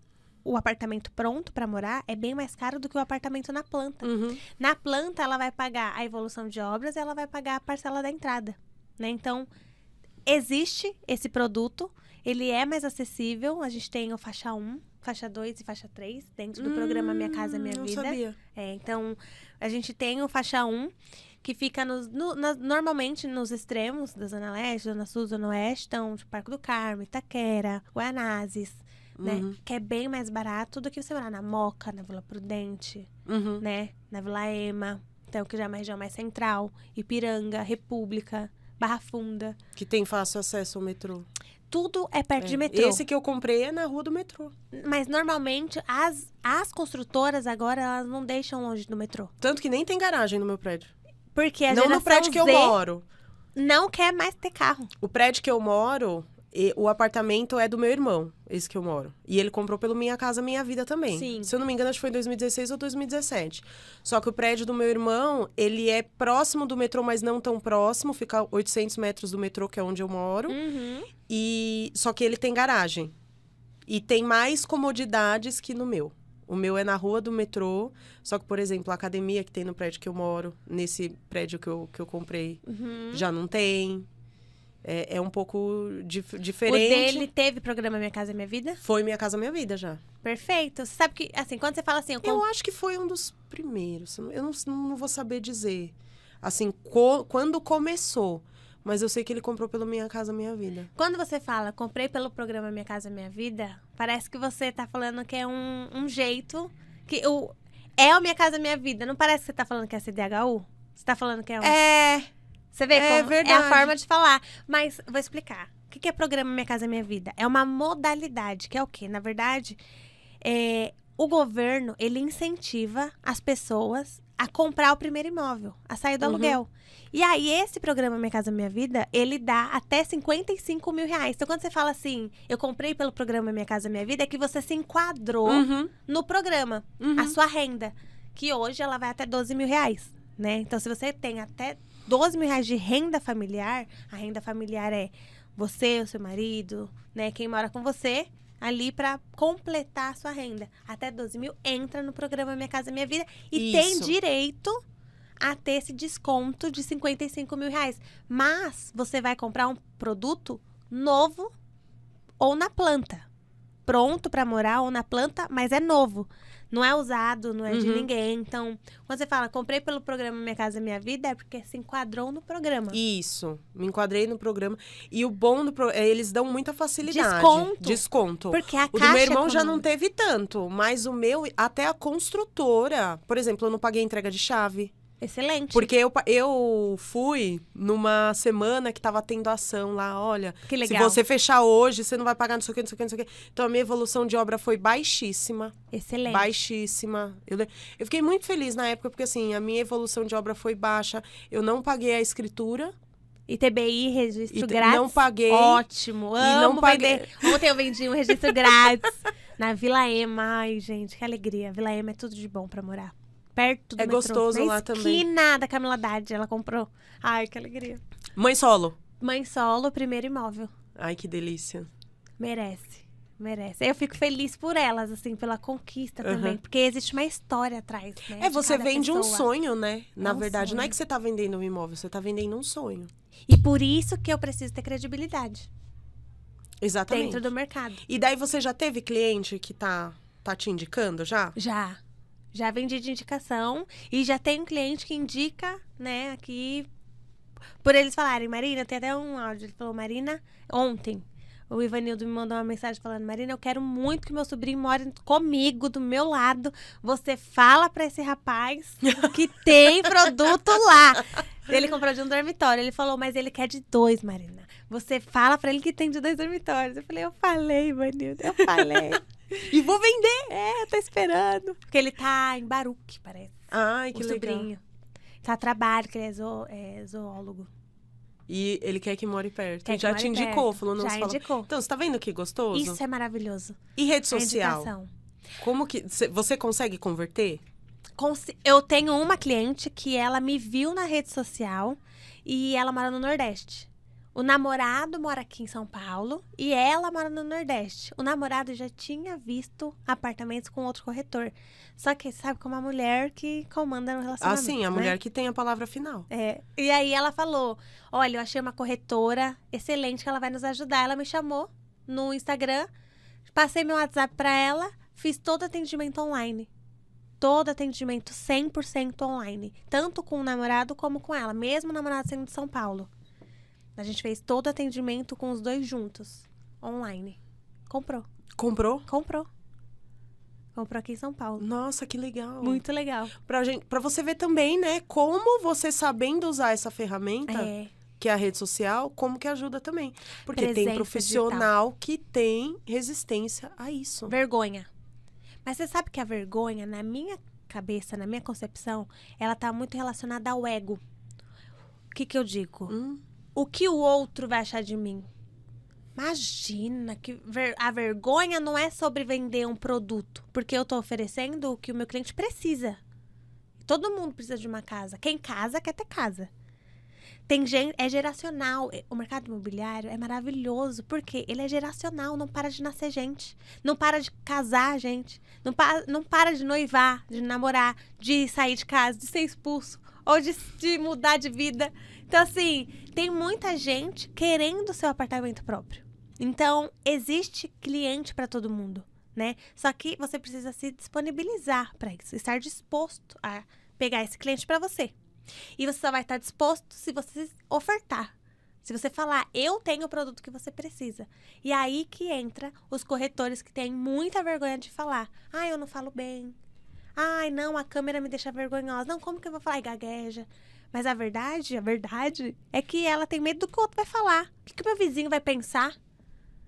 o apartamento pronto pra morar é bem mais caro do que o apartamento na planta. Uhum. Na planta, ela vai pagar a evolução de obras e ela vai pagar a parcela da entrada, né? Então, existe esse produto, ele é mais acessível. A gente tem o faixa 1, faixa 2 e faixa 3 dentro do programa Minha Casa Minha não Vida. sabia. Então, a gente tem o faixa 1, que fica normalmente nos extremos da Zona Leste, Zona Sul, Zona Oeste. Então, tipo, Parque do Carmo, Itaquera, Guanazes, né? Que é bem mais barato do que você morar na Moca, na Vila Prudente, Uhum. né? Na Vila Ema, então, que já é uma região mais central. Ipiranga, República, Barra Funda. Que tem fácil acesso ao metrô. Tudo é perto de metrô. Esse que eu comprei é na rua do metrô. Mas, normalmente, as construtoras agora, elas não deixam longe do metrô. Tanto que nem tem garagem no meu prédio. Porque a Não geração no prédio que eu Z moro. não quer mais ter carro. O prédio que eu moro, o apartamento é do meu irmão, esse que eu moro. E ele comprou pelo Minha Casa Minha Vida também. Sim. Se eu não me engano, acho que foi em 2016 ou 2017. Só que o prédio do meu irmão, ele é próximo do metrô, mas não tão próximo. Fica a 800 metros do metrô, que é onde eu moro. Só que ele tem garagem. E tem mais comodidades que no meu. O meu é na rua do metrô, só que, por exemplo, a academia que tem no prédio que eu moro, nesse prédio que eu comprei, já não tem. É um pouco diferente. O dele teve programa Minha Casa Minha Vida? Foi Minha Casa Minha Vida já. Perfeito. Você sabe que, assim, quando você fala assim... Eu acho que foi um dos primeiros. Eu não vou saber dizer. Assim, quando começou. Mas eu sei que ele comprou pelo Minha Casa Minha Vida. Quando você fala, comprei pelo programa Minha Casa Minha Vida, parece que você tá falando que é um jeito... É o Minha Casa Minha Vida. Não parece que você tá falando que é CDHU? Você tá falando que é um... Você vê como verdade. é a forma de falar. Mas vou explicar. O que é programa Minha Casa Minha Vida? É uma modalidade, que é o quê? Na verdade, o governo, ele incentiva as pessoas a comprar o primeiro imóvel, a sair do aluguel. E aí, esse programa Minha Casa Minha Vida, ele dá até 55 mil reais. Então, quando você fala assim, eu comprei pelo programa Minha Casa Minha Vida, é que você se enquadrou no programa, a sua renda. Que hoje, ela vai até 12 mil reais, né? Então, se você tem até 12 mil reais de renda familiar, a renda familiar é você, o seu marido, né? Quem mora com você, ali para completar a sua renda. Até 12 mil entra no programa Minha Casa Minha Vida e tem direito a ter esse desconto de 55 mil reais. Mas você vai comprar um produto novo ou na planta. Pronto para morar ou na planta, mas é novo. Não é usado, não é de ninguém. Então, quando você fala, comprei pelo programa Minha Casa Minha Vida, é porque se enquadrou no programa. Isso, me enquadrei no programa. E o bom eles dão muita facilidade. Desconto. Porque a O do meu irmão já não teve tanto, mas o meu, até a construtora, por exemplo, eu não paguei entrega de chave. Excelente. Porque eu fui numa semana que tava tendo ação lá, olha, que legal. Se você fechar hoje, você não vai pagar não sei o que, não sei o que, não sei o que. Então, a minha evolução de obra foi baixíssima. Excelente. Baixíssima. Eu fiquei muito feliz na época, porque assim, a minha evolução de obra foi baixa. Eu não paguei a escritura. ITBI, registro grátis. Não paguei. Ótimo, amo e não paguei. vender. Ontem eu vendi um registro grátis na Vila Ema. Ai, gente, que alegria. Vila Ema é tudo de bom pra morar. Perto do metrô. Gostoso lá também. Esquina da Camila Haddad, ela comprou. Ai, que alegria. Mãe solo. Mãe solo, primeiro imóvel. Ai, que delícia. Merece. Eu fico feliz por elas, assim, pela conquista também. Porque existe uma história atrás, né? Você vende um sonho, né? Na um verdade, sonho. não é que você tá vendendo um imóvel, você tá vendendo um sonho. E por isso que eu preciso ter credibilidade. Exatamente. Dentro do mercado. E daí você já teve cliente que tá te indicando já? Já vendi de indicação e já tem um cliente que indica, né, aqui, por eles falarem, Marina, tem até um áudio, ele falou, Marina, ontem, o Ivanildo me mandou uma mensagem falando, Marina, eu quero muito que meu sobrinho more comigo, do meu lado, você fala pra esse rapaz que tem produto lá. Ele comprou de um dormitório, ele falou, mas ele quer de 2, Marina. Você fala pra ele que tem de 2 dormitórios. Eu falei, Ivanildo, eu falei. E vou vender! Eu tô esperando. Porque ele tá em Baruch, parece. Ai, que o legal. sobrinho. Tá a trabalho, que ele é zoólogo. E ele quer que more perto. Quer e já te indicou, perto. falou, não Já se fala. indicou. Então, você tá vendo que gostoso? Isso é maravilhoso. E rede social? indicação. Como que... Você consegue converter? Eu tenho uma cliente que ela me viu na rede social e ela mora no Nordeste. O namorado mora aqui em São Paulo e ela mora no Nordeste. O namorado já tinha visto apartamentos com outro corretor. Só que sabe como a mulher que comanda no relacionamento. Sim, a mulher que tem a palavra final. E aí ela falou, olha, eu achei uma corretora excelente que ela vai nos ajudar. Ela me chamou no Instagram, passei meu WhatsApp pra ela, fiz todo atendimento online. Todo atendimento 100% online. Tanto com o namorado como com ela. Mesmo o namorado sendo de São Paulo. A gente fez todo atendimento com os dois juntos. Online. Comprou. Comprou? Comprou aqui em São Paulo. Nossa, que legal. Muito legal. Pra você ver também, né? Como você sabendo usar essa ferramenta, que é a rede social, como que ajuda também. Porque Presença tem profissional que tem resistência a isso. Vergonha. Mas você sabe que a vergonha, na minha cabeça, na minha concepção, ela tá muito relacionada ao ego. O que eu digo? O que o outro vai achar de mim? Imagina que a vergonha não é sobre vender um produto. Porque eu tô oferecendo o que o meu cliente precisa. Todo mundo precisa de uma casa. Quem casa quer ter casa. Tem gente, é geracional. O mercado imobiliário é maravilhoso, porque ele é geracional, não para de nascer gente. Não para de casar gente. Não para de noivar, de namorar, de sair de casa, de ser expulso, ou de mudar de vida. Então, assim, tem muita gente querendo seu apartamento próprio. Então, existe cliente para todo mundo, né? Só que você precisa se disponibilizar para isso, estar disposto a pegar esse cliente para você. E você só vai estar disposto se você ofertar. Se você falar, eu tenho o produto que você precisa. E aí que entra os corretores que têm muita vergonha de falar. Ah, eu não falo bem. Ai, não, a câmera me deixa vergonhosa. Não, como que eu vou falar? E gagueja. Mas a verdade é que ela tem medo do que o outro vai falar. O que o meu vizinho vai pensar?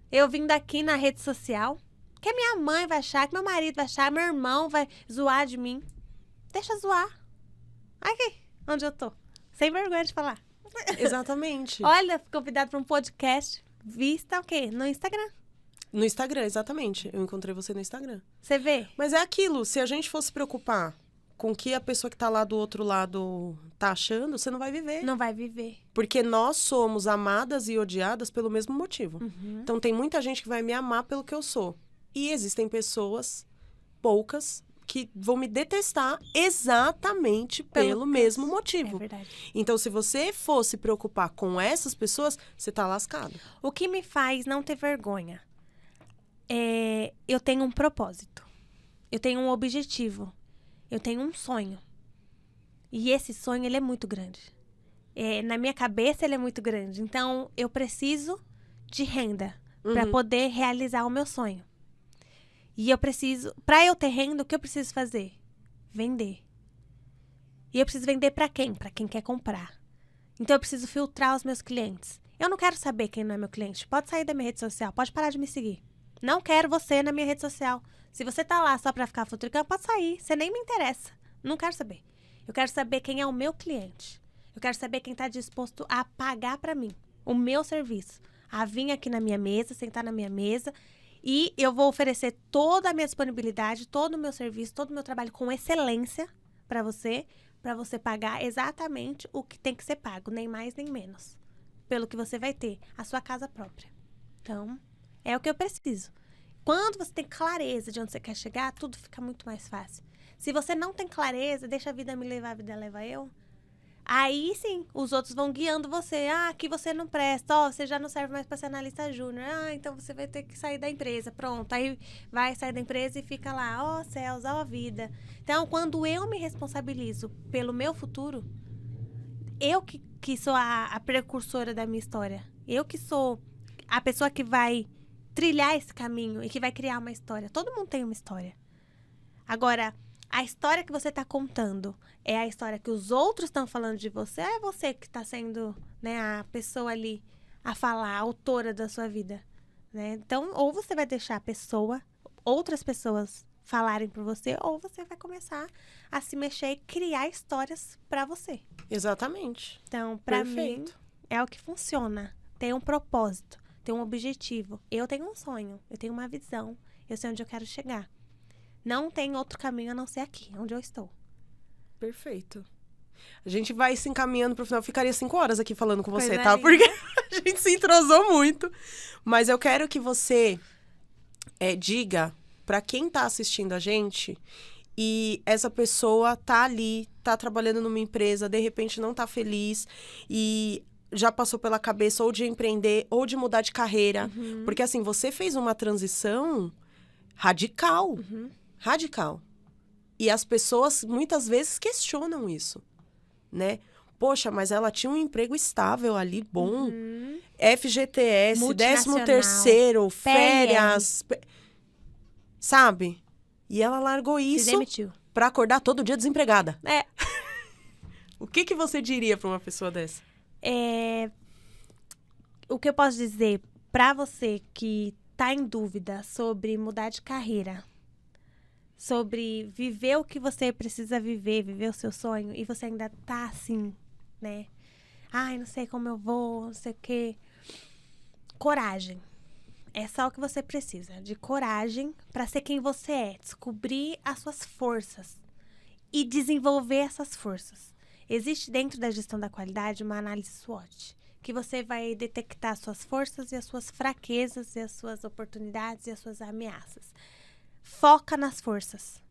Eu vindo aqui na rede social. O que a minha mãe vai achar? Que meu marido vai achar? Meu irmão vai zoar de mim? Deixa zoar. Aqui. Onde eu tô? Sem vergonha de falar. Exatamente. Olha, fui convidado para um podcast. Vista o quê? No Instagram. No Instagram, exatamente. Eu encontrei você no Instagram. Você vê? Mas é aquilo, se a gente fosse se preocupar com o que a pessoa que tá lá do outro lado tá achando, você não vai viver. Não vai viver. Porque nós somos amadas e odiadas pelo mesmo motivo. Uhum. Então tem muita gente que vai me amar pelo que eu sou. E existem pessoas, poucas, que vão me detestar exatamente pelo mesmo motivo. É verdade. Então, se você for se preocupar com essas pessoas, você tá lascado. O que me faz não ter vergonha é eu tenho um propósito. Eu tenho um objetivo. Eu tenho um sonho. E esse sonho, ele é muito grande. Na minha cabeça, ele é muito grande. Então, eu preciso de renda para poder realizar o meu sonho. E eu preciso, para eu ter renda, o que eu preciso fazer? Vender. E eu preciso vender para quem? Para quem quer comprar. Então eu preciso filtrar os meus clientes. Eu não quero saber quem não é meu cliente. Pode sair da minha rede social, pode parar de me seguir. Não quero você na minha rede social. Se você tá lá só para ficar futricando, pode sair. Você nem me interessa. Não quero saber. Eu quero saber quem é o meu cliente. Eu quero saber quem tá disposto a pagar para mim o meu serviço. A vir aqui na minha mesa, sentar na minha mesa. E eu vou oferecer toda a minha disponibilidade, todo o meu serviço, todo o meu trabalho com excelência para você pagar exatamente o que tem que ser pago, nem mais nem menos. Pelo que você vai ter, a sua casa própria. Então, é o que eu preciso. Quando você tem clareza de onde você quer chegar, tudo fica muito mais fácil. Se você não tem clareza, deixa a vida me levar, a vida leva eu. Aí sim, os outros vão guiando você. Ah, aqui você não presta. Ó, você já não serve mais para ser analista júnior. Ah, então você vai ter que sair da empresa. Pronto. Aí vai sair da empresa e fica lá. Ó, céus, ó vida. Então, quando eu me responsabilizo pelo meu futuro, eu que sou a precursora da minha história. Eu que sou a pessoa que vai trilhar esse caminho e que vai criar uma história. Todo mundo tem uma história. Agora, a história que você está contando é a história que os outros estão falando de você, é você que está sendo, né, a pessoa ali a falar, a autora da sua vida, né? Então, ou você vai deixar a pessoa, outras pessoas falarem por você, ou você vai começar a se mexer e criar histórias para você. Exatamente. Então, para mim, é o que funciona. Tem um propósito, tem um objetivo. Eu tenho um sonho, eu tenho uma visão, eu sei onde eu quero chegar. Não tem outro caminho a não ser aqui, onde eu estou. Perfeito. A gente vai se encaminhando pro final. Ficaria 5 horas aqui falando com você, Coisa tá? linda. Porque a gente se entrosou muito. Mas eu quero que você diga pra quem tá assistindo a gente e essa pessoa tá ali, tá trabalhando numa empresa, de repente não tá feliz e já passou pela cabeça ou de empreender ou de mudar de carreira. Porque assim, você fez uma transição radical. Radical. E as pessoas muitas vezes questionam isso, né? Poxa, mas ela tinha um emprego estável ali, bom. FGTS, 13º, férias, sabe? E ela largou Se isso demitiu. pra acordar todo dia desempregada. É. O que você diria pra uma pessoa dessa? O que eu posso dizer pra você que tá em dúvida sobre mudar de carreira, sobre viver o que você precisa viver o seu sonho, e você ainda tá assim, né? Ai, não sei como eu vou, não sei o quê. Coragem. É só o que você precisa, de coragem pra ser quem você é, descobrir as suas forças e desenvolver essas forças. Existe dentro da gestão da qualidade uma análise SWOT, que você vai detectar as suas forças e as suas fraquezas e as suas oportunidades e as suas ameaças. Foca nas forças.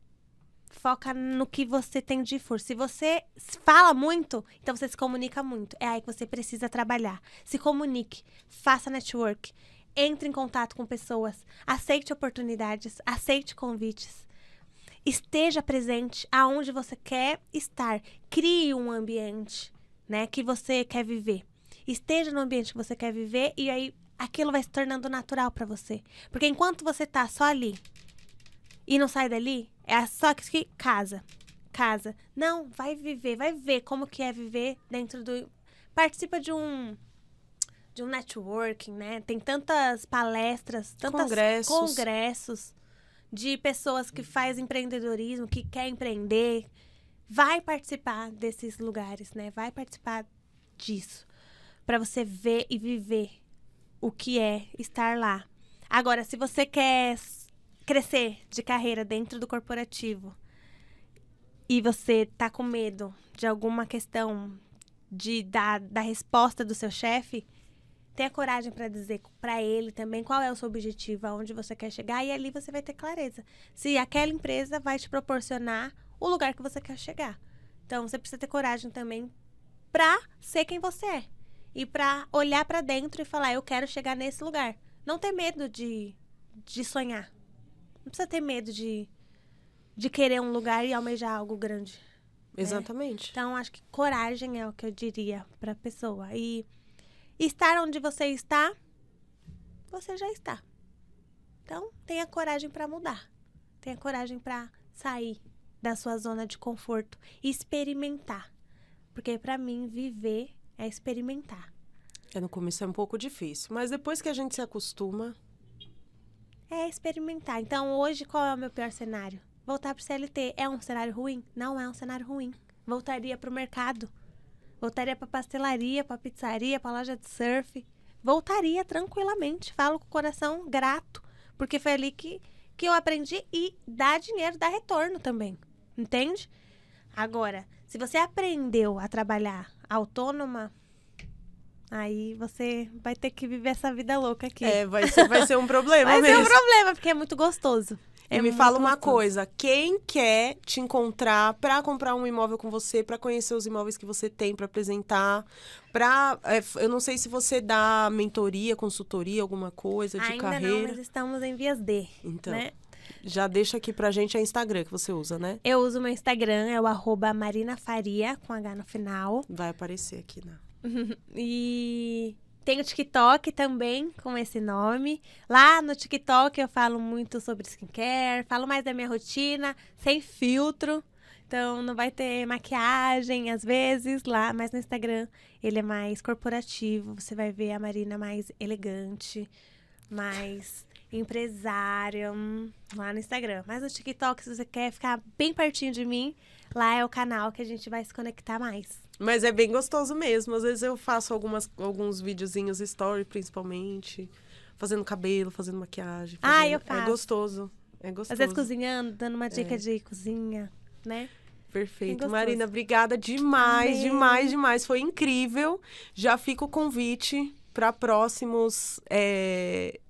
Foca no que você tem de força. Se você fala muito, então você se comunica muito. É aí que você precisa trabalhar. Se comunique, faça network, entre em contato com pessoas, aceite oportunidades, aceite convites. Esteja presente aonde você quer estar. Crie um ambiente, né, que você quer viver. Esteja no ambiente que você quer viver e aí aquilo vai se tornando natural para você. Porque enquanto você tá só ali e não sai dali, é só que casa. Não, vai viver, vai ver como que é viver dentro do... Participa de um networking, né? Tem tantas palestras, tantos congressos de pessoas que fazem empreendedorismo, que quer empreender. Vai participar desses lugares, né? Vai participar disso. Para você ver e viver o que é estar lá. Agora, se você quer crescer de carreira dentro do corporativo e você tá com medo de alguma questão da resposta do seu chefe, tenha coragem para dizer para ele também qual é o seu objetivo, aonde você quer chegar, e ali você vai ter clareza se aquela empresa vai te proporcionar o lugar que você quer chegar. Então, você precisa ter coragem também para ser quem você é e para olhar para dentro e falar, eu quero chegar nesse lugar. Não ter medo de sonhar. Não precisa ter medo de querer um lugar e almejar algo grande. Exatamente. Né? Então, acho que coragem é o que eu diria para a pessoa. E estar onde você está, você já está. Então, tenha coragem para mudar. Tenha coragem para sair da sua zona de conforto e experimentar. Porque, para mim, viver é experimentar. No começo é um pouco difícil, mas depois que a gente se acostuma... É experimentar. Então, hoje, qual é o meu pior cenário? Voltar pro CLT. É um cenário ruim? Não é um cenário ruim. Voltaria pro mercado. Voltaria pra pastelaria, pra pizzaria, pra loja de surf. Voltaria tranquilamente. Falo com o coração grato. Porque foi ali que eu aprendi e dá dinheiro, dá retorno também. Entende? Agora, se você aprendeu a trabalhar autônoma... Aí você vai ter que viver essa vida louca aqui. Vai ser um problema mesmo. Vai ser um problema, porque é muito gostoso. E me fala uma coisa, quem quer te encontrar para comprar um imóvel com você, para conhecer os imóveis que você tem para apresentar, eu não sei se você dá mentoria, consultoria, alguma coisa de carreira. Ainda não, mas estamos em vias de, então, né? Já deixa aqui pra gente, é Instagram que você usa, né? Eu uso o meu Instagram, é o @marinafaria, com H no final. Vai aparecer aqui, né? E tem o TikTok também, com esse nome. Lá no TikTok eu falo muito sobre skincare, falo mais da minha rotina, sem filtro. Então não vai ter maquiagem, às vezes, lá. Mas no Instagram ele é mais corporativo. Você vai ver a Marina mais elegante, mais empresária, lá no Instagram. Mas no TikTok, se você quer ficar bem pertinho de mim, lá é o canal que a gente vai se conectar mais. Mas é bem gostoso mesmo. Às vezes eu faço alguns videozinhos, story principalmente, fazendo cabelo, fazendo maquiagem. Eu faço. É gostoso. É gostoso. Às vezes cozinhando, dando uma dica de cozinha, né? Perfeito. Marina, obrigada demais, demais. Foi incrível. Já fica o convite para próximos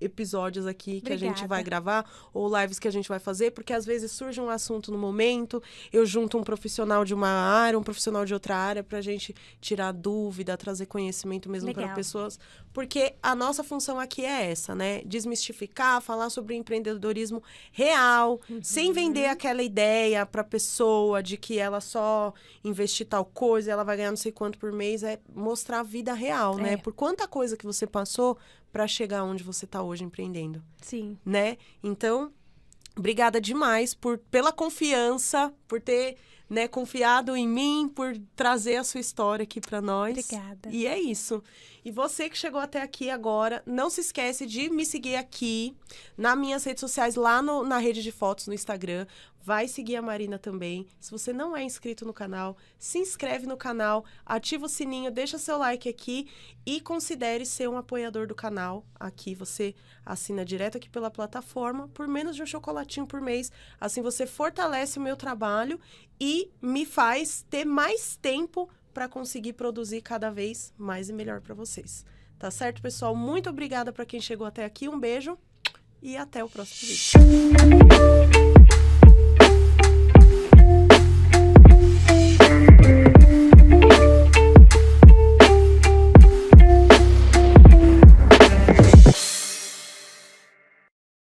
episódios aqui que a gente vai gravar, ou lives que a gente vai fazer, porque às vezes surge um assunto no momento, eu junto um profissional de uma área, um profissional de outra área, pra gente tirar dúvida, trazer conhecimento mesmo para pessoas, porque a nossa função aqui é essa, né? Desmistificar, falar sobre empreendedorismo real, sem vender aquela ideia pra pessoa de que ela só investir tal coisa, ela vai ganhar não sei quanto por mês, é mostrar a vida real, né? Por quanta coisa que você passou para chegar onde você está hoje empreendendo. Sim. Né? Então, obrigada demais pela confiança, por ter, né, confiado em mim, por trazer a sua história aqui para nós. Obrigada. E é isso. E você que chegou até aqui agora, não se esquece de me seguir aqui nas minhas redes sociais, lá na rede de fotos no Instagram. Vai seguir a Marina também. Se você não é inscrito no canal, se inscreve no canal, ativa o sininho, deixa seu like aqui e considere ser um apoiador do canal. Aqui você assina direto aqui pela plataforma por menos de um chocolatinho por mês. Assim você fortalece o meu trabalho e me faz ter mais tempo para conseguir produzir cada vez mais e melhor para vocês. Tá certo, pessoal? Muito obrigada para quem chegou até aqui. Um beijo e até o próximo vídeo.